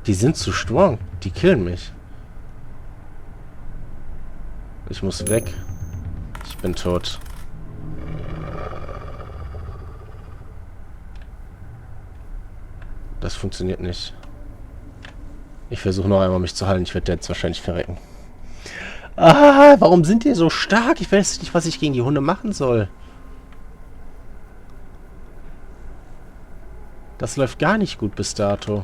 Die sind zu strong. Die killen mich. Ich muss weg. Ich bin tot. Das funktioniert nicht. Ich versuche noch einmal mich zu halten. Ich werde jetzt wahrscheinlich verrecken. Ah, warum sind die so stark? Ich weiß nicht, was ich gegen die Hunde machen soll. Das läuft gar nicht gut bis dato.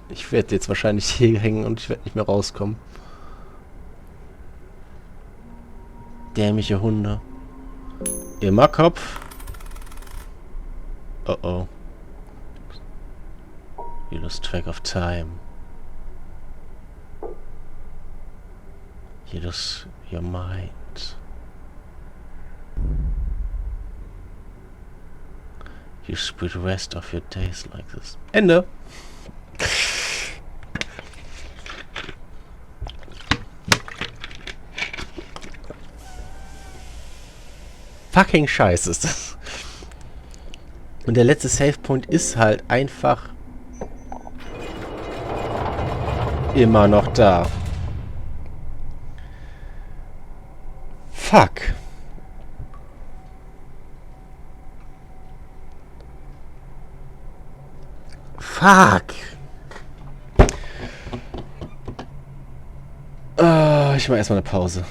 Ich werde jetzt wahrscheinlich hier hängen und ich werde nicht mehr rauskommen. Dämliche Hunde. Immer Kopf. Oh oh. You lose track of time. You lose your mind. You spend the rest of your days like this. Ende. Fucking scheiße ist das. Und der letzte Savepoint ist halt einfach immer noch da. Fuck. Fuck. Ich mache erstmal eine Pause.